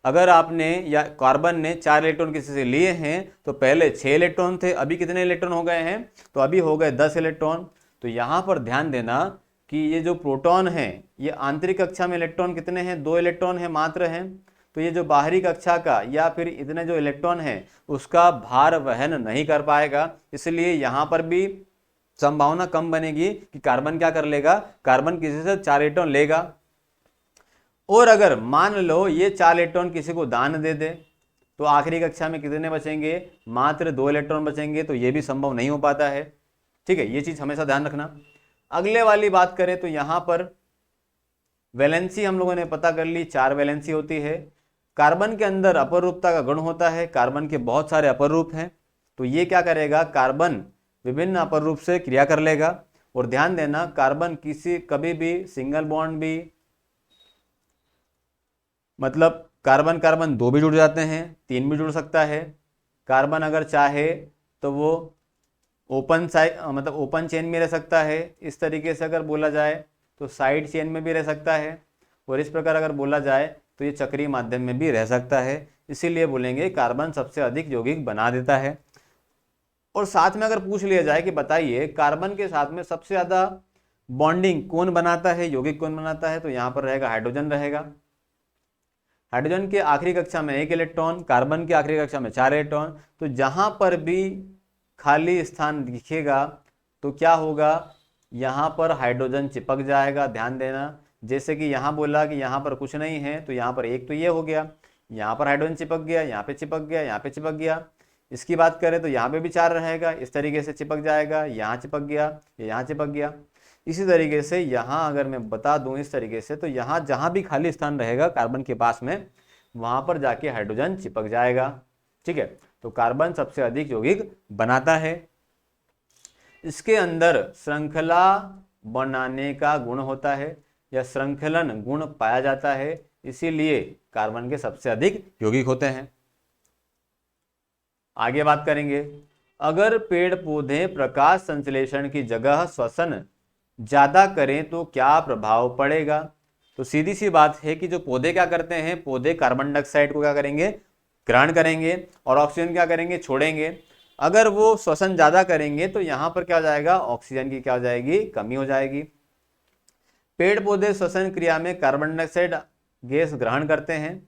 अगर आपने या कार्बन ने 4 इलेक्ट्रॉन किसी से लिए हैं तो पहले 6 इलेक्ट्रॉन थे, अभी कितने इलेक्ट्रॉन हो गए हैं, तो अभी हो गए 10 इलेक्ट्रॉन। तो यहां पर ध्यान देना कि ये जो प्रोटॉन है ये आंतरिक कक्षा में इलेक्ट्रॉन कितने हैं, 2 इलेक्ट्रॉन है मात्र हैं। तो ये जो बाहरी कक्षा का या फिर इतने जो इलेक्ट्रॉन है उसका भार वहन नहीं कर पाएगा, इसलिए यहां पर भी संभावना कम बनेगी कि कार्बन क्या कर लेगा, कार्बन किसी से 4 इलेक्ट्रॉन लेगा। और अगर मान लो ये 4 इलेक्ट्रॉन किसी को दान दे दे तो आखिरी कक्षा में कितने बचेंगे, मात्र 2 इलेक्ट्रॉन बचेंगे। तो ये भी संभव नहीं हो पाता है। ठीक है, ये चीज हमेशा ध्यान रखना। अगले वाली बात करें तो यहां पर वैलेंसी हम लोगों ने पता कर ली, 4 वैलेंसी होती है। कार्बन के अंदर अपर रूपता का गुण होता है, कार्बन के बहुत सारे अपर रूप हैं। तो ये क्या करेगा, कार्बन विभिन्न अपर रूप से क्रिया कर लेगा। और ध्यान देना कार्बन किसी कभी भी सिंगल बॉन्ड भी मतलब कार्बन कार्बन 2 भी जुड़ जाते हैं, 3 भी जुड़ सकता है। कार्बन अगर चाहे तो वो ओपन मतलब ओपन चेन में रह सकता है। इस तरीके से अगर बोला जाए तो साइड चेन में भी रह सकता है। और इस प्रकार अगर बोला जाए तो ये चक्रीय माध्यम में भी रह सकता है। इसीलिए बोलेंगे कार्बन सबसे अधिक यौगिक बना देता है। और साथ में अगर पूछ लिया जाए कि बताइए कार्बन के साथ में सबसे ज़्यादा बॉन्डिंग कौन बनाता है, यौगिक कौन बनाता है, तो यहाँ पर रहेगा हाइड्रोजन रहेगा। हाइड्रोजन के आखिरी कक्षा में 1 इलेक्ट्रॉन, कार्बन के आखिरी कक्षा में 4 इलेक्ट्रॉन। तो जहां पर भी खाली स्थान दिखेगा तो क्या होगा, यहाँ पर हाइड्रोजन चिपक जाएगा। ध्यान देना, जैसे कि यहाँ बोला कि यहाँ पर कुछ नहीं है, तो यहाँ पर एक तो ये हो गया, यहाँ पर हाइड्रोजन चिपक गया, यहाँ पे चिपक गया, यहाँ पे चिपक गया। इसकी बात करें तो यहाँ पे भी 4 रहेगा, इस तरीके से चिपक जाएगा, यहाँ चिपक गया, यहाँ चिपक गया। इसी तरीके से यहाँ अगर मैं बता दूं इस तरीके से, तो यहाँ जहाँ भी खाली स्थान रहेगा कार्बन के पास में, वहां पर जाके हाइड्रोजन चिपक जाएगा। ठीक है, तो कार्बन सबसे अधिक यौगिक बनाता है। इसके अंदर श्रृंखला बनाने का गुण होता है या श्रृंखलन गुण पाया जाता है, इसीलिए कार्बन के सबसे अधिक यौगिक होते हैं। आगे बात करेंगे, अगर पेड़ पौधे प्रकाश संश्लेषण की जगह श्वसन ज्यादा करें तो क्या प्रभाव पड़ेगा। तो सीधी सी बात है कि जो पौधे क्या करते हैं, पौधे कार्बन डाइऑक्साइड को क्या करेंगे, ग्रहण करेंगे, और ऑक्सीजन क्या करेंगे, छोड़ेंगे। अगर वो श्वसन ज्यादा करेंगे तो यहाँ पर क्या हो जाएगा, ऑक्सीजन की क्या हो जाएगी, कमी हो जाएगी। पेड़ पौधे श्वसन क्रिया में कार्बन डाइऑक्साइड गैस ग्रहण करते हैं।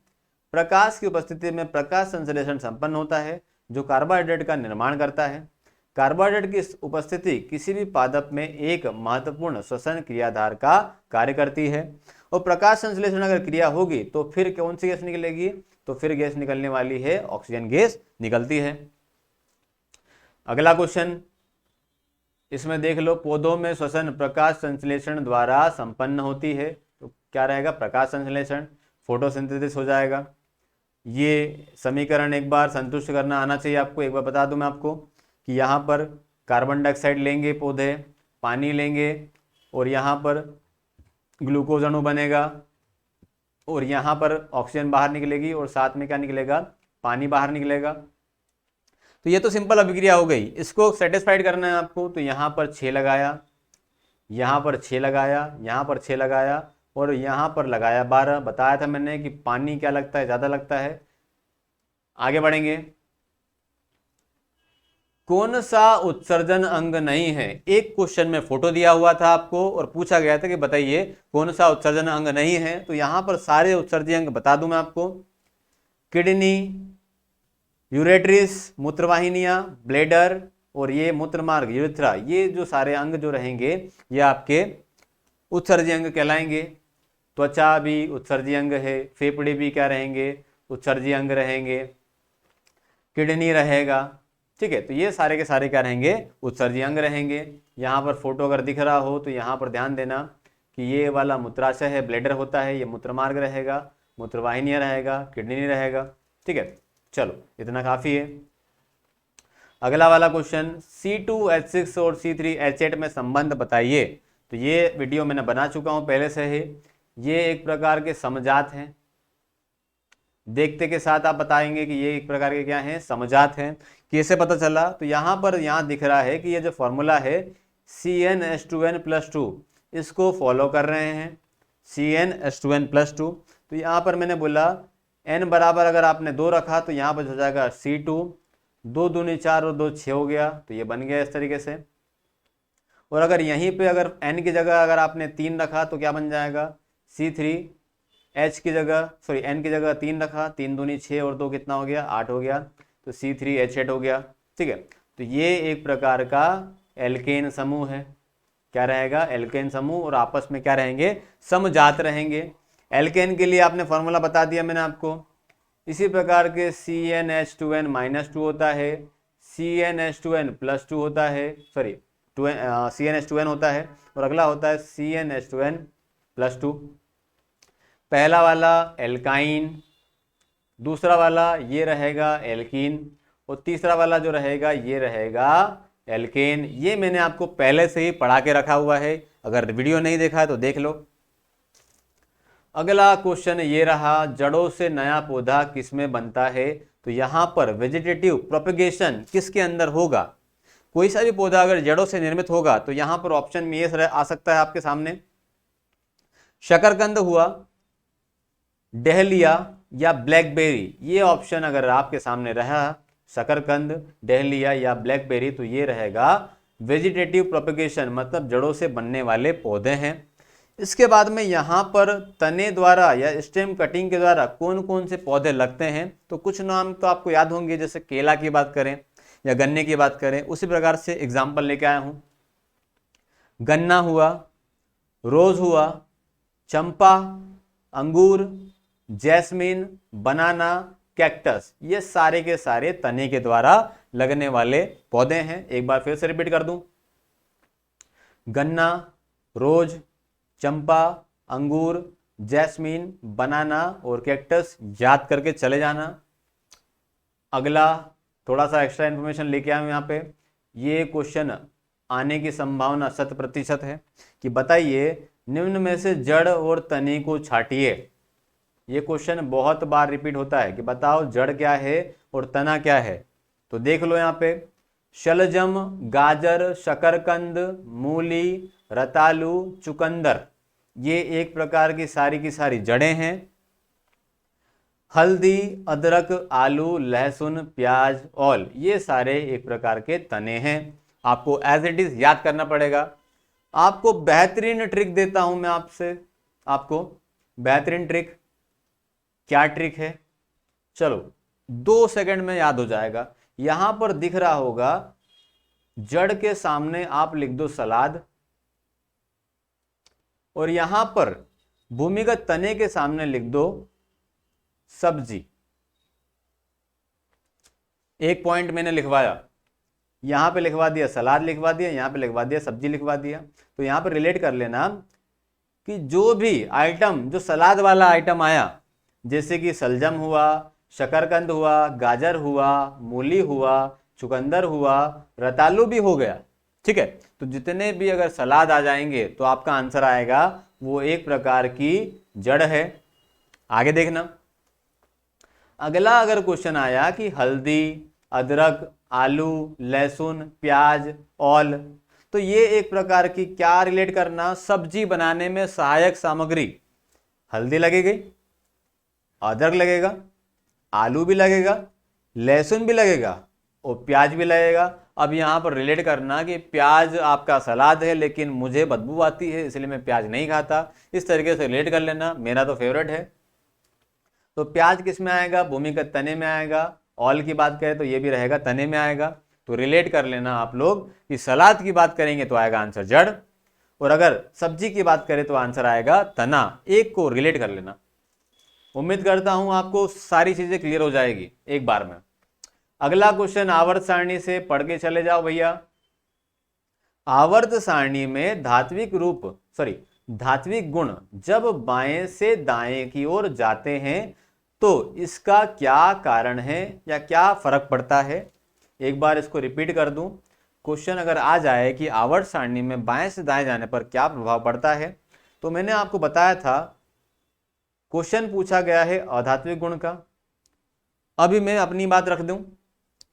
प्रकाश की उपस्थिति में प्रकाश संश्लेषण संपन्न होता है, जो कार्बोहाइड्रेट का निर्माण करता है। कार्बोहाइड्रेट की उपस्थिति किसी भी पादप में एक महत्वपूर्ण श्वसन क्रियाधार का कार्य करती है। और प्रकाश संश्लेषण अगर क्रिया होगी तो फिर कौन सी गैस निकलेगी, तो फिर गैस निकलने वाली है, ऑक्सीजन गैस निकलती है। अगला क्वेश्चन इसमें देख लो, पौधों में श्वसन प्रकाश संश्लेषण द्वारा संपन्न होती है। तो क्या रहेगा, प्रकाश संश्लेषण, फोटोसिंथेसिस हो जाएगा। ये समीकरण एक बार संतुष्ट करना आना चाहिए आपको। एक बार बता दूं मैं आपको कि यहाँ पर कार्बन डाइऑक्साइड लेंगे पौधे, पानी लेंगे, और यहाँ पर ग्लूकोज अणु बनेगा, और यहाँ पर ऑक्सीजन बाहर निकलेगी, और साथ में क्या निकलेगा, पानी बाहर निकलेगा। तो ये तो सिंपल अभिक्रिया हो गई। इसको सेटिस्फाइड करना है आपको, तो यहाँ पर 6 लगाया, यहाँ पर 6 लगाया, यहाँ पर 6 लगाया, और यहाँ पर लगाया 12। बताया था मैंने कि पानी क्या लगता है, ज़्यादा लगता है। आगे बढ़ेंगे, कौन सा उत्सर्जन अंग नहीं है। एक क्वेश्चन में फोटो दिया हुआ था आपको और पूछा गया था कि बताइए कौन सा उत्सर्जन अंग नहीं है। तो यहाँ पर सारे उत्सर्जन अंग बता दूं मैं आपको, किडनी, यूरेट्रिस मूत्रवाहिनियां, ब्लेडर, और ये मूत्रमार्ग यूरेथ्रा, ये जो सारे अंग जो रहेंगे ये आपके उत्सर्जी अंग कहलाएंगे। त्वचा भी उत्सर्जी अंग है, फेफड़े भी क्या रहेंगे, उत्सर्जी अंग रहेंगे, किडनी रहेगा। ठीक है, तो ये सारे के सारे क्या रहेंगे, उत्सर्जी अंग रहेंगे। यहाँ पर फोटो अगर दिख रहा हो तो यहाँ पर ध्यान देना कि ये वाला मूत्राशय है, ब्लेडर होता है, ये मूत्रमार्ग रहेगा, मूत्रवाहिनियां रहेगा, किडनी नहीं रहेगा। ठीक है, चलो इतना काफी है। अगला वाला क्वेश्चन, C2H6 और C3H8 में संबंध बताइए। तो ये वीडियो मैंने बना चुका हूं पहले से ही। ये एक प्रकार के समजात हैं, देखते के साथ आप बताएंगे कि ये एक प्रकार के क्या हैं, समजात हैं। कैसे पता चला, तो यहाँ पर यहाँ दिख रहा है कि ये जो फॉर्मूला है CnH2n+2, इसको फॉलो कर रहे हैं, CnH2n+2। तो यहाँ पर मैंने बोला n बराबर अगर आपने 2 रखा तो यहाँ पर हो जाएगा C2, 2 दूनी 4 और 2 6 हो गया, तो ये बन गया इस तरीके से। और अगर यहीं पे अगर n की जगह अगर आपने 3 रखा तो क्या बन जाएगा, C3, H की जगह सॉरी n की जगह 3 रखा, 3 दूनी 6 और 2 कितना हो गया, 8 हो गया, तो C3H8 हो गया। ठीक है, तो ये एक प्रकार का एल्केन समूह है। क्या रहेगा, एल्केन समूह, और आपस में क्या रहेंगे, समजात रहेंगे। एल्केन के लिए आपने फॉर्मूला बता दिया मैंने आपको। इसी प्रकार के CnH2n-2 होता है, CnH2n+2 होता है, सॉरी CnH2n होता है, और अगला होता है CnH2n+2। पहला वाला एल्काइन, दूसरा वाला ये रहेगा एल्कीन, और तीसरा वाला जो रहेगा ये रहेगा एल्केन। ये मैंने आपको पहले से ही पढ़ा के रखा हुआ है, अगर वीडियो नहीं देखा है तो देख लो। अगला क्वेश्चन ये रहा, जड़ों से नया पौधा किसमें बनता है। तो यहाँ पर वेजिटेटिव प्रोपेगेशन किसके अंदर होगा। कोई सा भी पौधा अगर जड़ों से निर्मित होगा तो यहाँ पर ऑप्शन में ये आ सकता है आपके सामने, शकरकंद हुआ, डहलिया या ब्लैकबेरी। ये ऑप्शन अगर आपके सामने रहा, शकरकंद, डहलिया या ब्लैकबेरी, तो ये रहेगा वेजिटेटिव प्रोपेगेशन मतलब जड़ों से बनने वाले पौधे हैं। इसके बाद में यहाँ पर तने द्वारा या स्टेम कटिंग के द्वारा कौन कौन से पौधे लगते हैं, तो कुछ नाम तो आपको याद होंगे, जैसे केला की बात करें या गन्ने की बात करें, उसी प्रकार से एग्जाम्पल लेके आया हूँ। गन्ना हुआ, रोज हुआ, चंपा, अंगूर, जैस्मीन, बनाना, कैक्टस, ये सारे के सारे तने के द्वारा लगने वाले पौधे हैं। एक बार फिर से रिपीट कर दूं, गन्ना, रोज, चंपा, अंगूर, जैस्मीन, बनाना और कैक्टस, याद करके चले जाना। अगला थोड़ा सा एक्स्ट्रा इन्फॉर्मेशन लेके आया हूं यहाँ पे, ये क्वेश्चन आने की संभावना 100% है कि बताइए निम्न में से जड़ और तने को छांटिए। ये क्वेश्चन बहुत बार रिपीट होता है कि बताओ जड़ क्या है और तना क्या है। तो देख लो यहाँ पे, शलजम, गाजर, शकरकंद, मूली, रतालू, चुकंदर, ये एक प्रकार की सारी जड़ें हैं। हल्दी, अदरक, आलू, लहसुन, प्याज, ओल, ये सारे एक प्रकार के तने हैं। आपको एज इट इज याद करना पड़ेगा। आपको बेहतरीन ट्रिक देता हूं मैं आपको बेहतरीन ट्रिक। क्या ट्रिक है? चलो 2 सेकंड में याद हो जाएगा। यहां पर दिख रहा होगा, जड़ के सामने आप लिख दो सलाद, और यहां पर भूमिगत तने के सामने लिख दो सब्जी। एक पॉइंट मैंने लिखवाया, यहां पे लिखवा दिया सलाद, लिखवा दिया यहां पे, लिखवा दिया सब्जी, लिखवा दिया। तो यहां पे रिलेट कर लेना कि जो भी आइटम, जो सलाद वाला आइटम आया, जैसे कि सलजम हुआ, शकरकंद हुआ, गाजर हुआ, मूली हुआ, चुकंदर हुआ, रतालू भी हो गया, ठीक है। तो जितने भी अगर सलाद आ जाएंगे तो आपका आंसर आएगा वो एक प्रकार की जड़ है। आगे देखना, अगला अगर क्वेश्चन आया कि हल्दी, अदरक, आलू, लहसुन, प्याज, ओल, तो ये एक प्रकार की क्या रिलेट करना, सब्जी बनाने में सहायक सामग्री। हल्दी लगेगी, अदरक लगेगा, आलू भी लगेगा, लहसुन भी लगेगा और प्याज भी लगेगा। अब यहाँ पर रिलेट करना कि प्याज आपका सलाद है लेकिन मुझे बदबू आती है इसलिए मैं प्याज नहीं खाता, इस तरीके से रिलेट कर लेना। मेरा तो फेवरेट है। तो प्याज किस में आएगा? भूमिगत तने में आएगा। ऑल की बात करें तो ये भी रहेगा तने में आएगा। तो रिलेट कर लेना आप लोग कि सलाद की बात करेंगे तो आएगा आंसर जड़, और अगर सब्जी की बात करें तो आंसर आएगा तना। एक को रिलेट कर लेना। उम्मीद करता हूं आपको सारी चीजें क्लियर हो जाएगी एक बार में। अगला क्वेश्चन आवर्त सारणी से पढ़ के चले जाओ भैया। आवर्त सारणी में धात्विक गुण जब बाएं से दाएं की ओर जाते हैं तो इसका क्या कारण है या क्या फर्क पड़ता है? एक बार इसको रिपीट कर दूं। क्वेश्चन अगर आ जाए कि आवर्त सारणी में बाएं से दाएं जाने पर क्या प्रभाव पड़ता है, तो मैंने आपको बताया था, क्वेश्चन पूछा गया है अधात्विक गुण का। अभी मैं अपनी बात रख दूं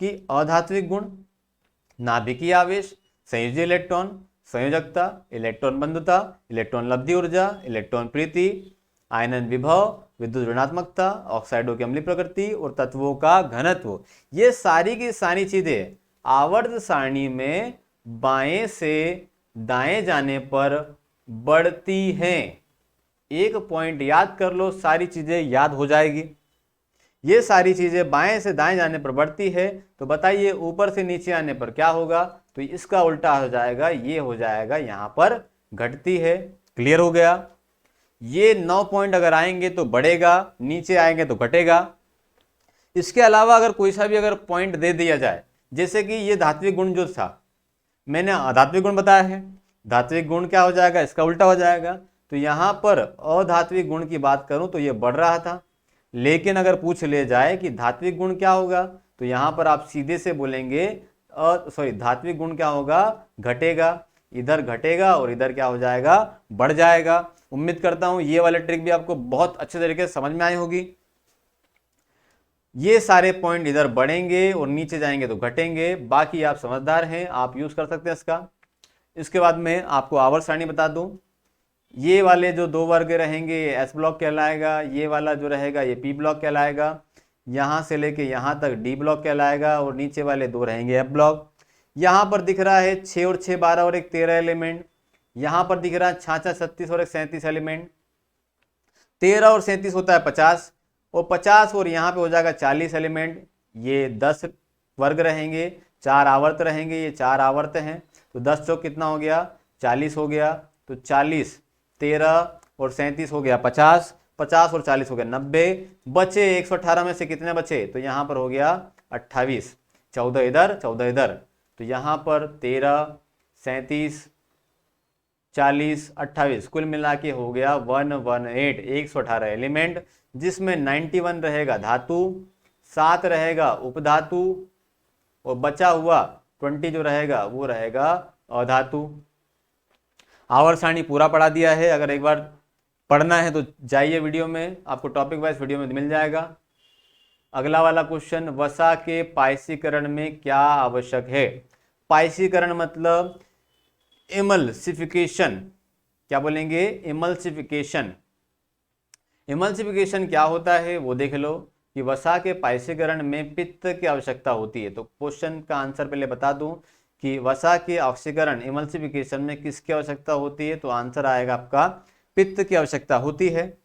कि अधात्विक गुण नाभिकीय आवेश, संयोजी इलेक्ट्रॉन, संयोजकता, इलेक्ट्रॉन बंधुता, इलेक्ट्रॉन लब्धि ऊर्जा, इलेक्ट्रॉन प्रीति, आयनन विभव, विद्युत ऋणात्मकता, ऑक्साइडों की अम्लीय प्रकृति और तत्वों का घनत्व, ये सारी की सारी चीजें आवर्त सारणी में बाएं से दाएं जाने पर बढ़ती हैं। एक पॉइंट याद कर लो, सारी चीजें याद हो जाएगी। ये सारी चीजें बाएं से दाएं जाने पर बढ़ती है, तो बताइए ऊपर से नीचे आने पर क्या होगा? तो इसका उल्टा हो जाएगा, ये हो जाएगा यहां पर घटती है। क्लियर हो गया? ये 9 पॉइंट अगर आएंगे तो बढ़ेगा, नीचे आएंगे तो घटेगा। इसके अलावा अगर कोई सा भी अगर पॉइंट दे दिया जाए, जैसे कि ये धात्विक गुण जो था, मैंने अधात्विक गुण बताया है, धात्विक गुण क्या हो जाएगा? इसका उल्टा हो जाएगा। तो यहां पर अधात्विक गुण की बात करूं तो ये बढ़ रहा था, लेकिन अगर पूछ ले जाए कि धात्विक गुण क्या होगा, तो यहां पर आप सीधे से बोलेंगे धात्विक गुण क्या होगा? घटेगा। इधर घटेगा और इधर क्या हो जाएगा? बढ़ जाएगा। उम्मीद करता हूं ये वाला ट्रिक भी आपको बहुत अच्छे तरीके से समझ में आई होगी। ये सारे पॉइंट इधर बढ़ेंगे और नीचे जाएंगे तो घटेंगे। बाकी आप समझदार हैं, आप यूज कर सकते हैं इसका। इसके बाद में आपको आवर्त सारणी बता दूं, ये वाले जो 2 वर्ग रहेंगे ये एस ब्लॉक कहलाएगा, ये वाला जो रहेगा ये पी ब्लॉक कहलाएगा, यहां से लेके यहां तक डी ब्लॉक कहलाएगा, और नीचे वाले 2 रहेंगे एफ ब्लॉक। यहाँ पर दिख रहा है 6 और 6 12 और एक 13 एलिमेंट। यहाँ पर दिख रहा है 6 36 और एक 37 एलिमेंट। 13 और 37 होता है 50 और 50 और यहाँ पे हो जाएगा 40 एलिमेंट। ये 10 वर्ग रहेंगे, 4 आवर्त रहेंगे, ये 4 आवर्त हैं। तो 10 चौक कितना हो गया, 40 हो गया। तो 40, 13 और 37 हो गया 50, 50 और 40 हो गया 90। बचे 118 में से कितने बचे, तो यहाँ पर हो गया 28। 14 इधर 14 इधर, तो यहाँ पर 13 37 40 28 कुल मिला के हो गया 118, 118 एलिमेंट, जिसमें 91 रहेगा धातु, 7 रहेगा उपधातु और बचा हुआ 20 जो रहेगा वो रहेगा अधातु। आवर्त सारणी पूरा पढ़ा दिया है। अगर एक बार पढ़ना है तो जाइए वीडियो में, आपको टॉपिक वाइज वीडियो में मिल जाएगा। अगला वाला क्वेश्चन, वसा के पाइसीकरण में क्या आवश्यक है। पाइसीकरण मतलब इमल्सिफिकेशन। क्या बोलेंगे, इमल्सिफिकेशन। इमल्सिफिकेशन क्या होता है वो देख लो कि वसा के पाइसीकरण में पित्त की आवश्यकता होती है। तो क्वेश्चन का आंसर पहले बता दूं कि वसा के ऑक्सीकरण इमल्सिफिकेशन में किसकी आवश्यकता होती है, तो आंसर आएगा आपका पित्त की आवश्यकता होती है।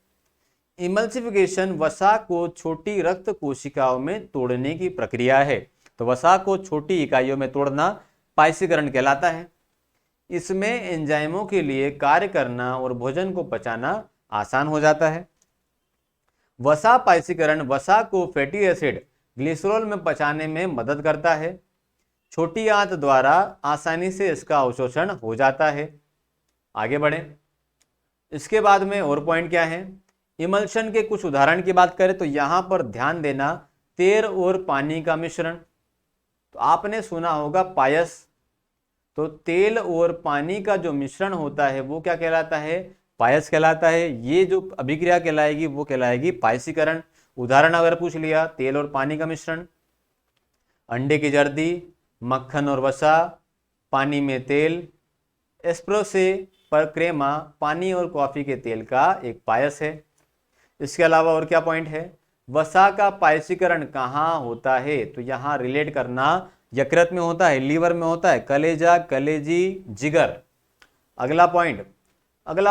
इमल्सिफिकेशन वसा को छोटी रक्त कोशिकाओं में तोड़ने की प्रक्रिया है। तो वसा को छोटी इकाइयों में तोड़ना पाइसीकरण कहलाता है। इसमें एंजाइमों के लिए कार्य करना और भोजन को पचाना आसान हो जाता है। वसा पाइसीकरण वसा को फैटी एसिड ग्लिसरॉल में पचाने में मदद करता है। छोटी आंत द्वारा आसानी से इसका अवशोषण हो जाता है। आगे बढ़ें। इसके बाद में और पॉइंट क्या है, इमल्शन के कुछ उदाहरण की बात करें तो यहां पर ध्यान देना, तेल और पानी का मिश्रण। तो आपने सुना होगा पायस, तो तेल और पानी का जो मिश्रण होता है वो क्या कहलाता है, पायस कहलाता है। ये जो अभिक्रिया कहलाएगी वो कहलाएगी पाइसीकरण। उदाहरण अगर पूछ लिया, तेल और पानी का मिश्रण, अंडे की जर्दी, मक्खन और वसा, पानी में तेल, एस्प्रेसो पर क्रेमा पानी और कॉफी के तेल का एक पायस है। इसके अलावा और क्या पॉइंट है, वसा का पाइसीकरण कहाँ होता है, तो यहाँ रिलेट करना, यकृत में होता है, लीवर में होता है, कलेजा, कलेजी, जिगर। अगला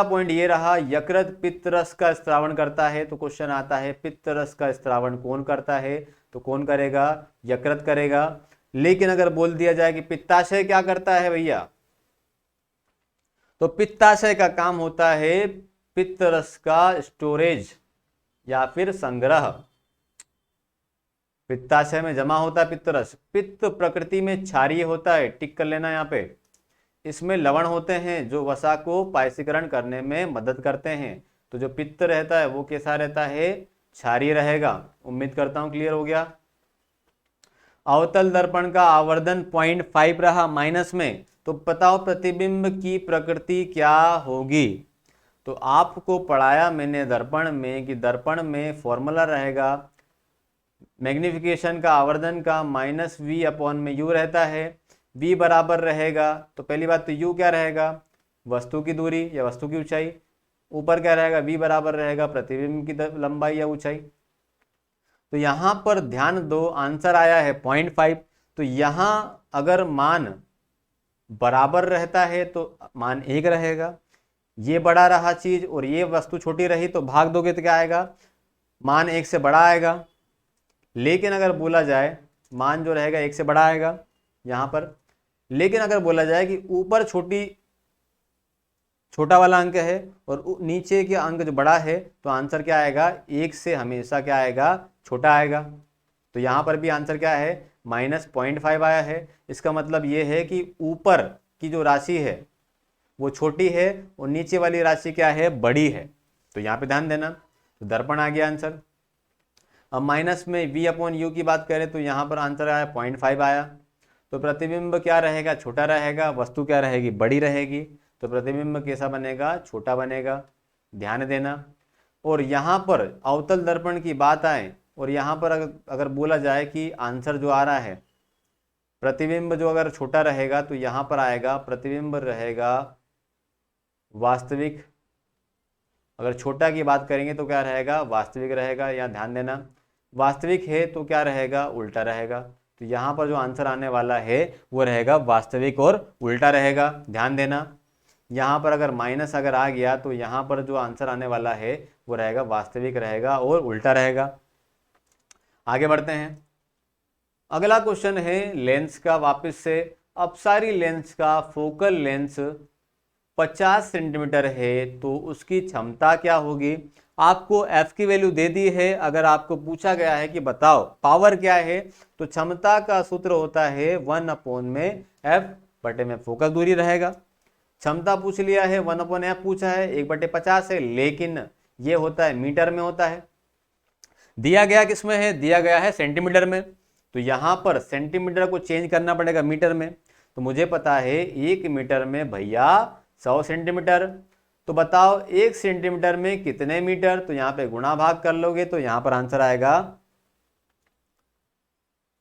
पॉइंट ये रहा, यकृत पित्त रस का स्त्रावण करता है। तो क्वेश्चन आता है पित्त रस का स्त्रावण कौन करता है, तो कौन करेगा, यकृत करेगा। लेकिन अगर बोल दिया जाए कि पित्ताशय क्या करता है भैया, तो पित्ताशय का काम होता है पित्त रस का स्टोरेज या फिर संग्रह। पित्ताशय में जमा होता है पित्त रस। पित्त प्रकृति में क्षारीय होता है, टिक कर लेना यहाँ पे। इसमें लवण होते हैं जो वसा को पाइसीकरण करने में मदद करते हैं। तो जो पित्त रहता है वो कैसा रहता है, क्षारीय रहेगा। उम्मीद करता हूं क्लियर हो गया। अवतल दर्पण का आवर्धन 0.5 रहा माइनस में, तो बताओ प्रतिबिंब की प्रकृति क्या होगी। तो आपको पढ़ाया मैंने दर्पण में कि दर्पण में फॉर्मूला रहेगा मैग्निफिकेशन का, आवर्धन का, -v/u रहता है। v बराबर रहेगा, तो पहली बात तो u क्या रहेगा, वस्तु की दूरी या वस्तु की ऊंचाई। ऊपर क्या रहेगा, v बराबर रहेगा प्रतिबिंब की लंबाई या ऊंचाई। तो यहां पर ध्यान दो, आंसर आया है 0.5। तो यहां अगर मान बराबर रहता है तो मान 1 रहेगा। ये बड़ा रहा चीज और ये वस्तु छोटी रही तो भाग दोगे तो क्या आएगा, मान 1 से बड़ा आएगा। लेकिन अगर बोला जाए मान जो रहेगा 1 से बड़ा आएगा यहां पर। लेकिन अगर बोला जाए कि ऊपर छोटा वाला अंक है और नीचे के अंक जो बड़ा है, तो आंसर क्या आएगा, 1 से हमेशा क्या आएगा, छोटा आएगा। तो यहां पर भी आंसर क्या है, -0.5 आया है। इसका मतलब ये है कि ऊपर की जो राशि है वो छोटी है और नीचे वाली राशि क्या है, बड़ी है। तो यहाँ पे ध्यान देना। तो दर्पण आ गया आंसर। अब माइनस में v/u की बात करें तो यहाँ पर आंसर आया 0.5 आया। तो प्रतिबिंब क्या रहेगा, छोटा रहेगा, वस्तु क्या रहेगी, बड़ी रहेगी। तो प्रतिबिंब कैसा बनेगा, छोटा बनेगा, ध्यान देना। और यहाँ पर अवतल दर्पण की बात आए और यहाँ पर अगर बोला जाए कि आंसर जो आ रहा है, प्रतिबिंब जो अगर छोटा रहेगा तो यहाँ पर आएगा प्रतिबिंब रहेगा वास्तविक। अगर छोटा की बात करेंगे तो क्या रहेगा, वास्तविक रहेगा। यहाँ ध्यान देना, वास्तविक है तो क्या रहेगा, उल्टा रहेगा। तो यहाँ पर जो आंसर आने वाला है वो रहेगा वास्तविक और उल्टा रहेगा। ध्यान देना, यहाँ पर अगर माइनस अगर आ गया तो यहाँ पर जो आंसर आने वाला है वो रहेगा वास्तविक रहेगा और उल्टा रहेगा। आगे बढ़ते हैं। अगला क्वेश्चन है लेंस का, वापस से। अपसारी लेंस का फोकल लेंथ 50 सेंटीमीटर है तो उसकी क्षमता क्या होगी। आपको f की वैल्यू दे दी है। अगर आपको पूछा गया है कि बताओ पावर क्या है, तो क्षमता का सूत्र होता है 1/f/में फोकस दूरी रहेगा। क्षमता पूछ लिया है, 1/f पूछा है, 1/50 है, लेकिन ये होता है मीटर में होता है। दिया गया किसमें है, दिया गया है सेंटीमीटर में, तो यहां पर सेंटीमीटर को चेंज करना पड़ेगा मीटर में। तो मुझे पता है 1 मीटर में भैया 100 सेंटीमीटर। तो बताओ 1 सेंटीमीटर में कितने मीटर, तो यहां पे गुणा भाग कर लोगे तो यहां पर आंसर आएगा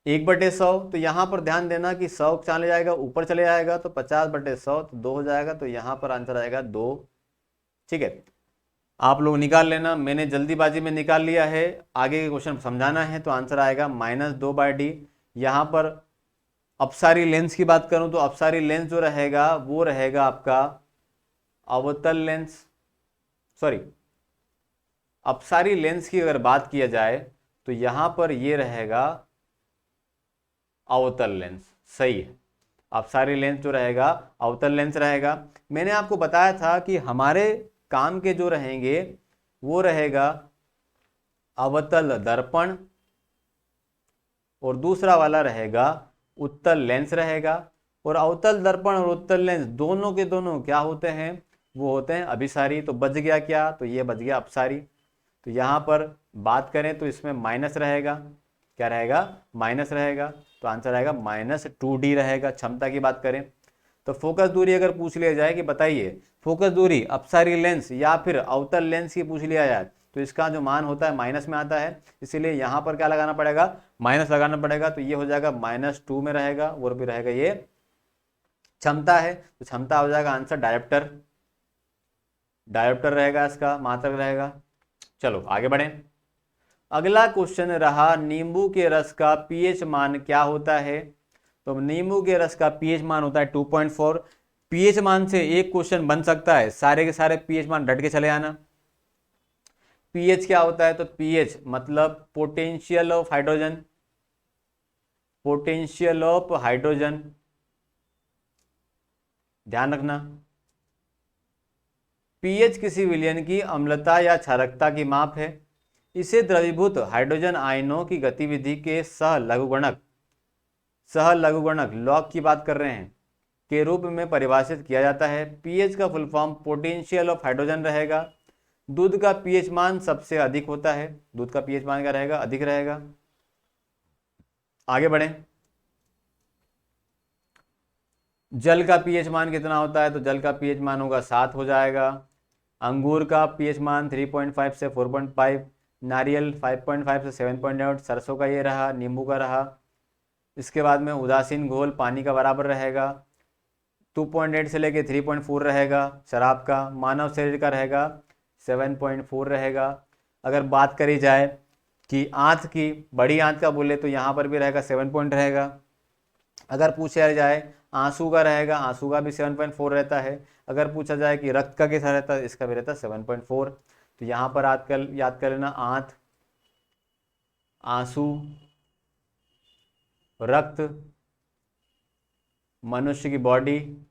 1/100। तो यहां पर ध्यान देना कि 100 चले जाएगा ऊपर चले जाएगा तो 50/100 तो 2 हो जाएगा, तो यहां पर आंसर आएगा 2। ठीक है, आप लोग निकाल लेना, मैंने जल्दीबाजी में निकाल लिया है, आगे के क्वेश्चन समझाना है तो आंसर आएगा -2/d। यहां पर अपसारी लेंस की बात करूं तो अपसारी लेंस जो रहेगा वो रहेगा आपका अवतल लेंस, सॉरी अपसारी लेंस की अगर बात किया जाए तो यहां पर ये रहेगा अवतल लेंस। सही है, अपसारी लेंस जो रहेगा अवतल लेंस रहेगा। मैंने आपको बताया था कि हमारे काम के जो रहेंगे वो रहेगा अवतल दर्पण और दूसरा वाला रहेगा उत्तल लेंस रहेगा। और अवतल दर्पण और उत्तल लेंस दोनों के दोनों क्या होते हैं, वो होते हैं अभिसारी। तो बच गया क्या, तो ये बच गया अपसारी। तो यहाँ पर बात करें तो इसमें माइनस रहेगा, क्या रहेगा, माइनस रहेगा, तो आंसर आएगा -2d रहेगा। क्षमता की बात करें तो फोकस दूरी अगर पूछ लिया जाए कि बताइए फोकस दूरी अपसारी लेंस या फिर अवतल लेंस की पूछ लिया जाए तो इसका जो मान होता है माइनस में आता है, इसीलिए यहां पर क्या लगाना पड़ेगा, माइनस लगाना पड़ेगा। तो ये हो जाएगा -2 में रहेगा और भी रहेगा ये क्षमता है, तो क्षमता हो जाएगा आंसर डायोप्टर, डायोप्टर रहेगा, इसका मात्रक रहेगा। चलो आगे बढ़े। अगला क्वेश्चन रहा नींबू के रस का पीएच मान क्या होता है। तो नींबू के रस का पीएच मान होता है 2.4। पीएच मान से एक क्वेश्चन बन सकता है, सारे के सारे पीएच मान डट के चले आना। पीएच क्या होता है, तो पीएच मतलब potential of hydrogen, potential of hydrogen, ध्यान रखना। पीएच किसी विलयन की अम्लता या क्षारकता की माप है। इसे द्रवीभूत हाइड्रोजन आयनों की गतिविधि के सहलघुगणक लॉग की बात कर रहे हैं के रूप में परिभाषित किया जाता है। पीएच का full form potential of hydrogen रहेगा। दूध का पीएच मान सबसे अधिक होता है, दूध का पीएच मान क्या रहेगा, अधिक रहेगा। आगे बढ़ें। जल का पीएच मान कितना होता है, तो जल का पीएच मान होगा 7 हो जाएगा। अंगूर का पीएच मान 3.5 से 4.5, नारियल 5.5 से 7.8, सरसों का ये रहा, नींबू का रहा। इसके बाद में उदासीन घोल पानी का बराबर रहेगा, 2.8 से लेके 3.4 रहेगा। शराब का, मानव शरीर का रहेगा 7.4 रहेगा। अगर बात करी जाए कि आंत की, बड़ी आंत का बोले तो यहाँ पर भी रहेगा 7 पॉइंट रहेगा। अगर पूछा जाए आंसू का रहेगा, आंसू का भी 7.4 रहता है। अगर पूछा जाए कि रक्त का कैसा रहता है, इसका भी रहता है 7.4। तो यहाँ पर याद कर लेना, आंत, आंसू, रक्त, मनुष्य की बॉडी,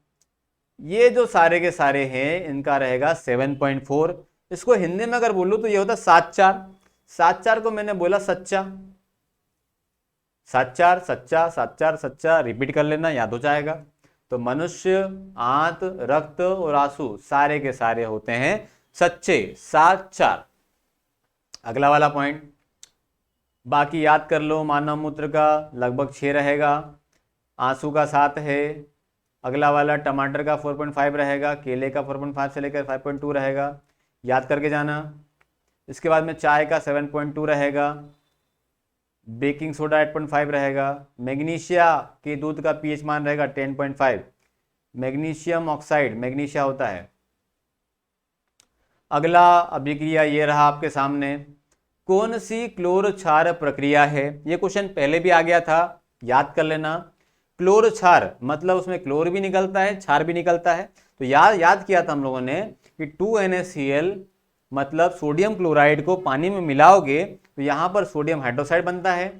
ये जो सारे के सारे हैं इनका रहेगा 7.4। इसको हिंदी में अगर बोलूं तो ये होता 7/4। 7/4 को मैंने बोला सच्चा, 7/4 सच्चा, 7/4 सच्चा, रिपीट कर लेना, याद हो जाएगा। तो मनुष्य, आंत, रक्त और आंसू सारे के सारे होते हैं सच्चे, 7/4। अगला वाला पॉइंट बाकी याद कर लो। मानव मूत्र का लगभग 6 रहेगा, आंसू का 7 है। अगला वाला टमाटर का 4.5 रहेगा, केले का 4.5 से लेकर 5.2 रहेगा, याद करके जाना। इसके बाद में चाय का 7.2 रहेगा, बेकिंग सोडा 8.5 रहेगा। मैग्नीशिया के दूध का पीएच मान रहेगा 10.5, मैग्नीशियम ऑक्साइड मैग्नीशिया होता है। अगला अभिक्रिया ये रहा आपके सामने, कौन सी क्लोर क्षार प्रक्रिया है। ये क्वेश्चन पहले भी आ गया था, याद कर लेना। क्लोर क्षार मतलब उसमें क्लोर भी निकलता है, क्षार भी निकलता है। तो याद किया था हम लोगों ने कि 2NaCl मतलब सोडियम क्लोराइड को पानी में मिलाओगे तो यहां पर सोडियम हाइड्रोक्साइड बनता है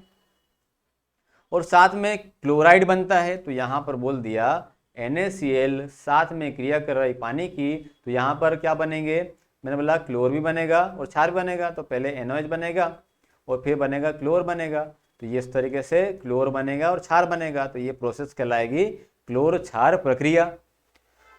और साथ में क्लोराइड बनता है। तो यहां पर बोल दिया NaCl साथ में क्रिया कर रही पानी की, तो यहां पर क्या बनेंगे, मैंने बोला क्लोर भी बनेगा और क्षार बनेगा। तो पहले NaOH बनेगा और फिर बनेगा क्लोर बनेगा। तो ये इस तरीके से क्लोर बनेगा और क्षार बनेगा। तो ये प्रोसेस कहलाएगी क्लोर क्षार प्रक्रिया।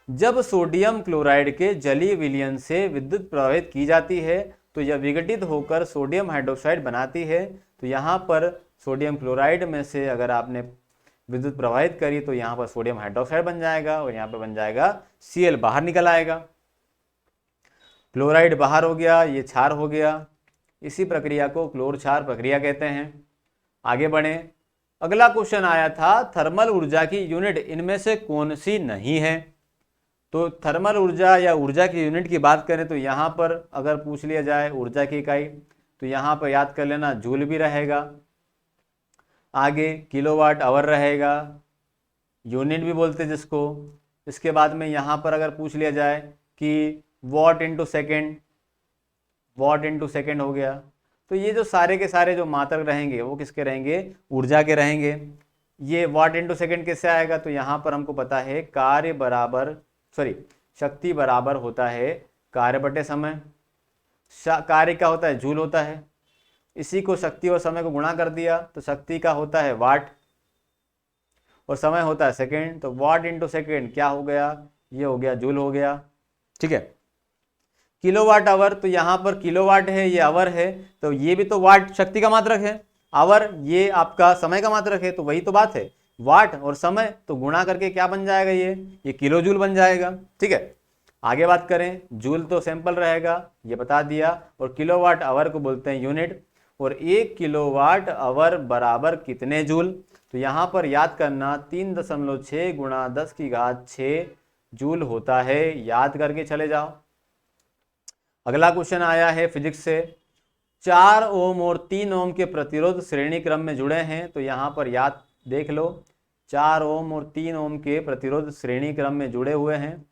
जब सोडियम क्लोराइड के जलीय विलयन से विद्युत प्रवाहित की जाती है तो यह विघटित होकर सोडियम हाइड्रोक्साइड बनाती है। तो यहाँ पर सोडियम क्लोराइड में से अगर आपने विद्युत प्रवाहित करी तो यहाँ पर सोडियम हाइड्रोक्साइड बन जाएगा और यहाँ पर बन जाएगा Cl, बाहर निकल आएगा। क्लोराइड बाहर हो गया, ये क्षार हो गया। इसी प्रक्रिया को क्लोर क्षार प्रक्रिया कहते हैं। आगे बढ़े। अगला क्वेश्चन आया था थर्मल ऊर्जा की यूनिट इनमें से कौन सी नहीं है। तो थर्मल ऊर्जा या ऊर्जा की यूनिट की बात करें तो यहाँ पर अगर पूछ लिया जाए ऊर्जा की इकाई तो यहाँ पर याद कर लेना जूल भी रहेगा, आगे किलोवाट आवर रहेगा, यूनिट भी बोलते जिसको। इसके बाद में यहाँ पर अगर पूछ लिया जाए कि what into second, what into second हो गया। तो ये जो सारे के सारे जो मात्रक रहेंगे वो किसके रहेंगे, ऊर्जा के रहेंगे। ये वॉट इंटू सेकेंड किससे आएगा, तो यहाँ पर हमको पता है कार्य बराबर शक्ति बराबर होता है कार्य बटे समय। कार्य क्या होता है, जूल होता है। इसी को शक्ति और समय को गुणा कर दिया तो शक्ति का होता है वाट और समय होता है सेकेंड। तो वाट इंटू सेकेंड क्या हो गया, ये हो गया जूल हो गया। ठीक है। किलोवाट आवर, तो यहाँ पर किलोवाट है, ये आवर है, तो ये भी तो वाट शक्ति का मात्रक है, आवर ये आपका समय का मात्रक है। तो वही तो बात है, वाट और समय तो गुणा करके क्या बन जाएगा, ये किलो जूल बन जाएगा। ठीक है। आगे बात करें, जूल तो सैंपल रहेगा, ये बता दिया, और किलोवाट आवर को बोलते हैं यूनिट। और 1 किलोवाट आवर बराबर कितने जूल, तो यहाँ पर याद करना 3.6 गुणा 10⁶ जूल होता है, याद करके चले जाओ। अगला क्वेश्चन आया है फिजिक्स से। 4 ओम और 3 ओम के प्रतिरोध श्रेणी क्रम में जुड़े हैं। तो यहाँ पर याद देख लो, 4 ओम और 3 ओम के प्रतिरोध श्रेणी क्रम में जुड़े हुए हैं।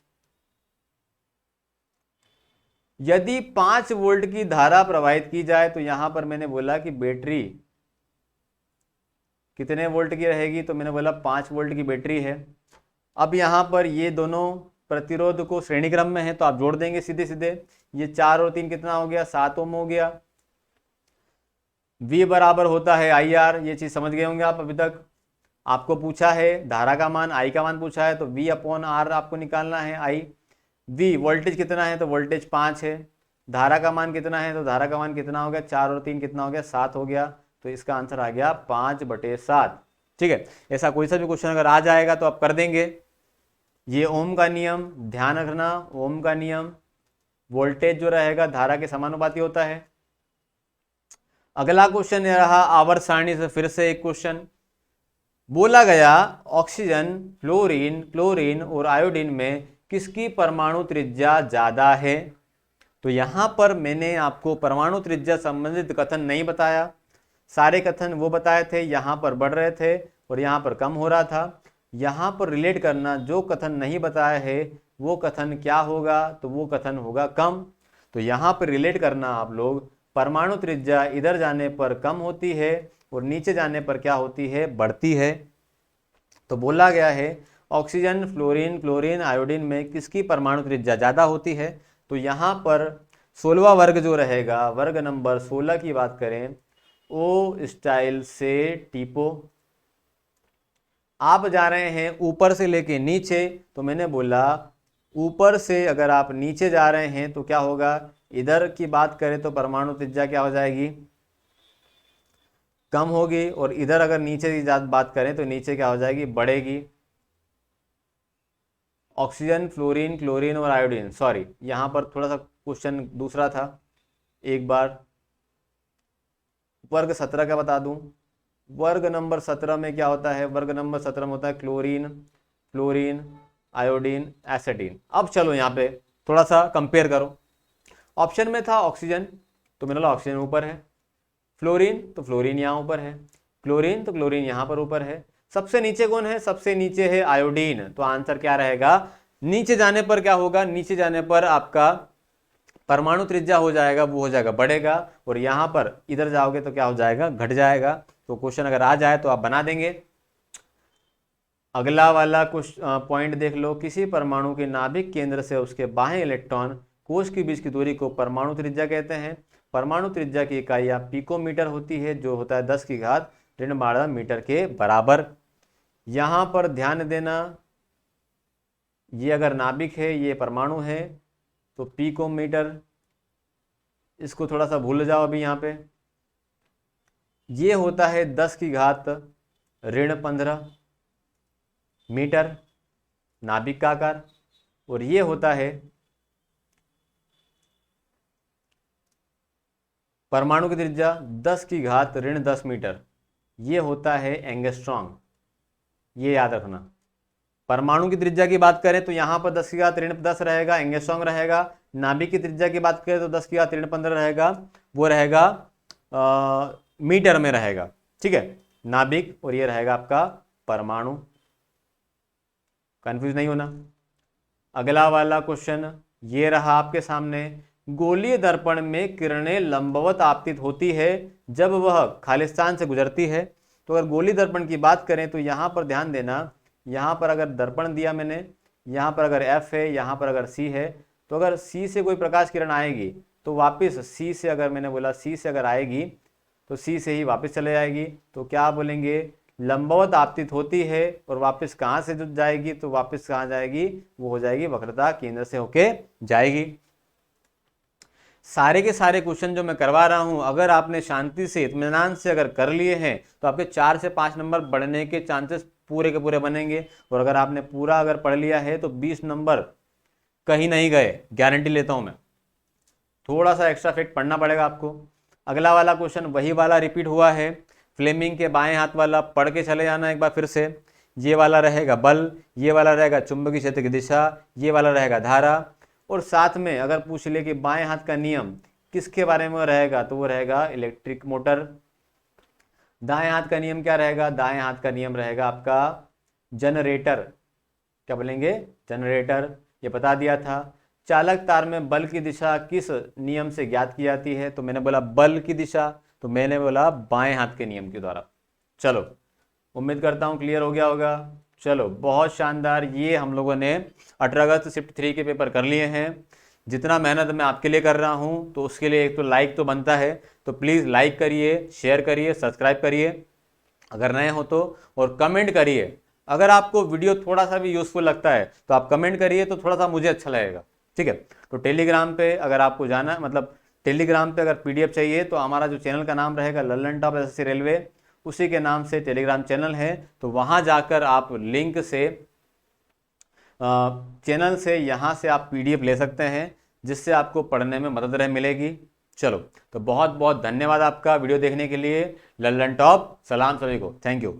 यदि 5 वोल्ट की धारा प्रवाहित की जाए तो यहां पर मैंने बोला कि बैटरी कितने वोल्ट की रहेगी, तो मैंने बोला 5 वोल्ट की बैटरी है। अब यहां पर ये दोनों प्रतिरोध को श्रेणी क्रम में है तो आप जोड़ देंगे सीधे सीधे। ये 4 और 3 कितना हो गया, 7 ओम हो गया। V बराबर होता है IR, ये चीज समझ गए होंगे आप अभी तक। आपको पूछा है धारा का मान, I का मान पूछा है, तो V/R आपको निकालना है। I V वोल्टेज कितना है, तो वोल्टेज 5 है। धारा का मान कितना है, तो धारा का मान कितना हो गया, 4 और 3 कितना हो गया, 7 हो गया। तो इसका आंसर आ गया 5/7। ठीक है। ऐसा कोई सा भी क्वेश्चन अगर आ जाएगा तो आप कर देंगे। ये ओम का नियम ध्यान रखना, ओम का नियम, वोल्टेज जो रहेगा धारा के समानुपाती होता है। अगला क्वेश्चन यह रहा आवर्त सारणी से फिर से एक क्वेश्चन। बोला गया ऑक्सीजन, फ्लोरीन, क्लोरीन और आयोडीन में किसकी परमाणु त्रिज्या ज्यादा है। तो यहां पर मैंने आपको परमाणु त्रिज्या संबंधित कथन नहीं बताया, सारे कथन वो बताए थे, यहां पर बढ़ रहे थे और यहां पर कम हो रहा था। यहां पर रिलेट करना, जो कथन नहीं बताया है वो कथन क्या होगा, तो वो कथन होगा कम। तो यहां पर रिलेट करना आप लोग, परमाणु त्रिज्या इधर जाने पर कम होती है और नीचे जाने पर क्या होती है, बढ़ती है। तो बोला गया है ऑक्सीजन, फ्लोरीन, क्लोरीन, आयोडीन में किसकी परमाणु त्रिज्या ज्यादा होती है। तो यहां पर 16वां वर्ग जो रहेगा, वर्ग नंबर 16 की बात करें, ओ स्टाइल से टीपो। आप जा रहे हैं ऊपर से लेके नीचे, तो मैंने बोला ऊपर से अगर आप नीचे जा रहे हैं तो क्या होगा, इधर की बात करें तो परमाणु त्रिज्या क्या हो जाएगी, कम होगी, और इधर अगर नीचे की बात करें तो नीचे क्या हो जाएगी, बढ़ेगी। ऑक्सीजन, फ्लोरीन, क्लोरीन और आयोडीन, सॉरी यहां पर थोड़ा सा क्वेश्चन दूसरा था, एक बार वर्ग 17 का बता दूं। वर्ग नंबर 17 में क्या होता है, वर्ग नंबर 17 में होता है क्लोरीन, फ्लोरीन, आयोडीन, एसिडीन। अब चलो यहाँ पे थोड़ा सा कंपेयर करो। ऑप्शन में था ऑक्सीजन, तो मैंने बोला ऑक्सीजन ऊपर है, फ्लोरीन तो फ्लोरीन यहाँ ऊपर है, क्लोरीन, तो क्लोरीन यहाँ पर ऊपर है। सबसे नीचे कौन है? सबसे नीचे है आयोडीन। तो आंसर क्या रहेगा? नीचे जाने पर क्या होगा? नीचे जाने पर आपका परमाणु त्रिज्या हो जाएगा, वो हो जाएगा बढ़ेगा, और यहां पर इधर जाओगे तो क्या हो जाएगा? घट जाएगा। तो क्वेश्चन अगर आ जाए तो आप बना देंगे। अगला वाला कुछ पॉइंट देख लो। किसी परमाणु के नाभिक केंद्र से उसके बाह्य इलेक्ट्रॉन कोश के बीच की दूरी को परमाणु त्रिज्या कहते हैं। परमाणु त्रिज्या की इकाइयां पिकोमीटर होती है, जो होता है 10 की घात ऋण 12 मीटर के बराबर। यहां पर ध्यान देना, ये अगर नाभिक है, ये परमाणु है, तो पिकोमीटर, इसको थोड़ा सा भूल जाओ अभी। यहाँ पे ये होता है 10 की घात ऋण 15 मीटर नाभिक का आकार, और ये होता है परमाणु की त्रिज्या 10 की घात ऋण 10 मीटर, ये होता है एंगस्ट्रॉम। ये याद रखना। परमाणु की त्रिज्या की बात करें तो यहां पर 10 की घात ऋण 10 रहेगा, एंगस्ट्रॉम रहेगा। नाभिक की त्रिज्या की बात करें तो 10 की घात ऋण 15 रहेगा, वो रहेगा मीटर में रहेगा। ठीक है, नाभिक, और ये रहेगा आपका परमाणु। कंफ्यूज नहीं होना। अगला वाला क्वेश्चन ये रहा आपके सामने। गोलीय दर्पण में किरणें लंबवत आपतित होती है जब वह खालिस्तान से गुजरती है। तो अगर गोलीय दर्पण की बात करें तो यहां पर ध्यान देना, यहां पर अगर दर्पण दिया मैंने, यहां पर अगर F है, यहां पर अगर C है, तो अगर C से कोई प्रकाश किरण आएगी तो वापस C से, अगर मैंने बोला C से अगर आएगी तो C से ही वापस चले जाएगी। तो क्या बोलेंगे? लंबवत आपतित होती है, और वापस कहां से जाएगी? तो वापस कहां जाएगी? वो हो जाएगी वक्रता केंद्र से होके जाएगी। सारे के सारे क्वेश्चन जो मैं करवा रहा हूं, अगर आपने शांति से, इत्मीनान से अगर कर लिए हैं तो आपके 4 से 5 नंबर बढ़ने के चांसेस पूरे के पूरे बनेंगे। और अगर आपने पूरा अगर पढ़ लिया है तो 20 नंबर कहीं नहीं गए, गारंटी लेता हूं मैं। थोड़ा सा एक्स्ट्रा फैक्ट पढ़ना पड़ेगा आपको। अगला वाला क्वेश्चन वही वाला रिपीट हुआ है, फ्लेमिंग के बाएं हाथ वाला, पढ़ के चले जाना एक बार फिर से। ये वाला रहेगा बल, ये वाला रहेगा चुंबकीय क्षेत्र की दिशा, ये वाला रहेगा धारा, और साथ में अगर पूछ ले कि बाएं हाथ का नियम किसके बारे में रहेगा, तो वो रहेगा इलेक्ट्रिक मोटर। दाएं हाथ का नियम क्या रहेगा? दाएं हाथ का नियम रहेगा आपका जनरेटर। क्या बोलेंगे? जनरेटर। ये बता दिया था। चालक तार में बल की दिशा किस नियम से ज्ञात की जाती है? तो मैंने बोला बल की दिशा, तो मैंने बोला बाएं हाथ के नियम के द्वारा। चलो, उम्मीद करता हूं क्लियर हो गया होगा। चलो, बहुत शानदार। ये हम लोगों ने 18 अगस्त शिफ्ट 3 के पेपर कर लिए हैं। जितना मेहनत मैं आपके लिए कर रहा हूं, तो उसके लिए एक तो लाइक तो बनता है, तो प्लीज़ लाइक करिए, शेयर करिए, सब्सक्राइब करिए अगर नए हो तो, और कमेंट करिए। अगर आपको वीडियो थोड़ा सा भी यूजफुल लगता है तो आप कमेंट करिए, तो थोड़ा सा मुझे अच्छा लगेगा। ठीक है, तो टेलीग्राम पे अगर आपको जाना, मतलब टेलीग्राम पे अगर पीडीएफ चाहिए तो हमारा जो चैनल का नाम रहेगा लल्लन टॉप एसएससी रेलवे, उसी के नाम से टेलीग्राम चैनल है। तो वहां जाकर आप लिंक से, चैनल से, यहाँ से आप पीडीएफ ले सकते हैं, जिससे आपको पढ़ने में मदद मिलेगी। चलो, तो बहुत बहुत धन्यवाद आपका वीडियो देखने के लिए। लल्लन टॉप, सलाम सभी को, थैंक यू।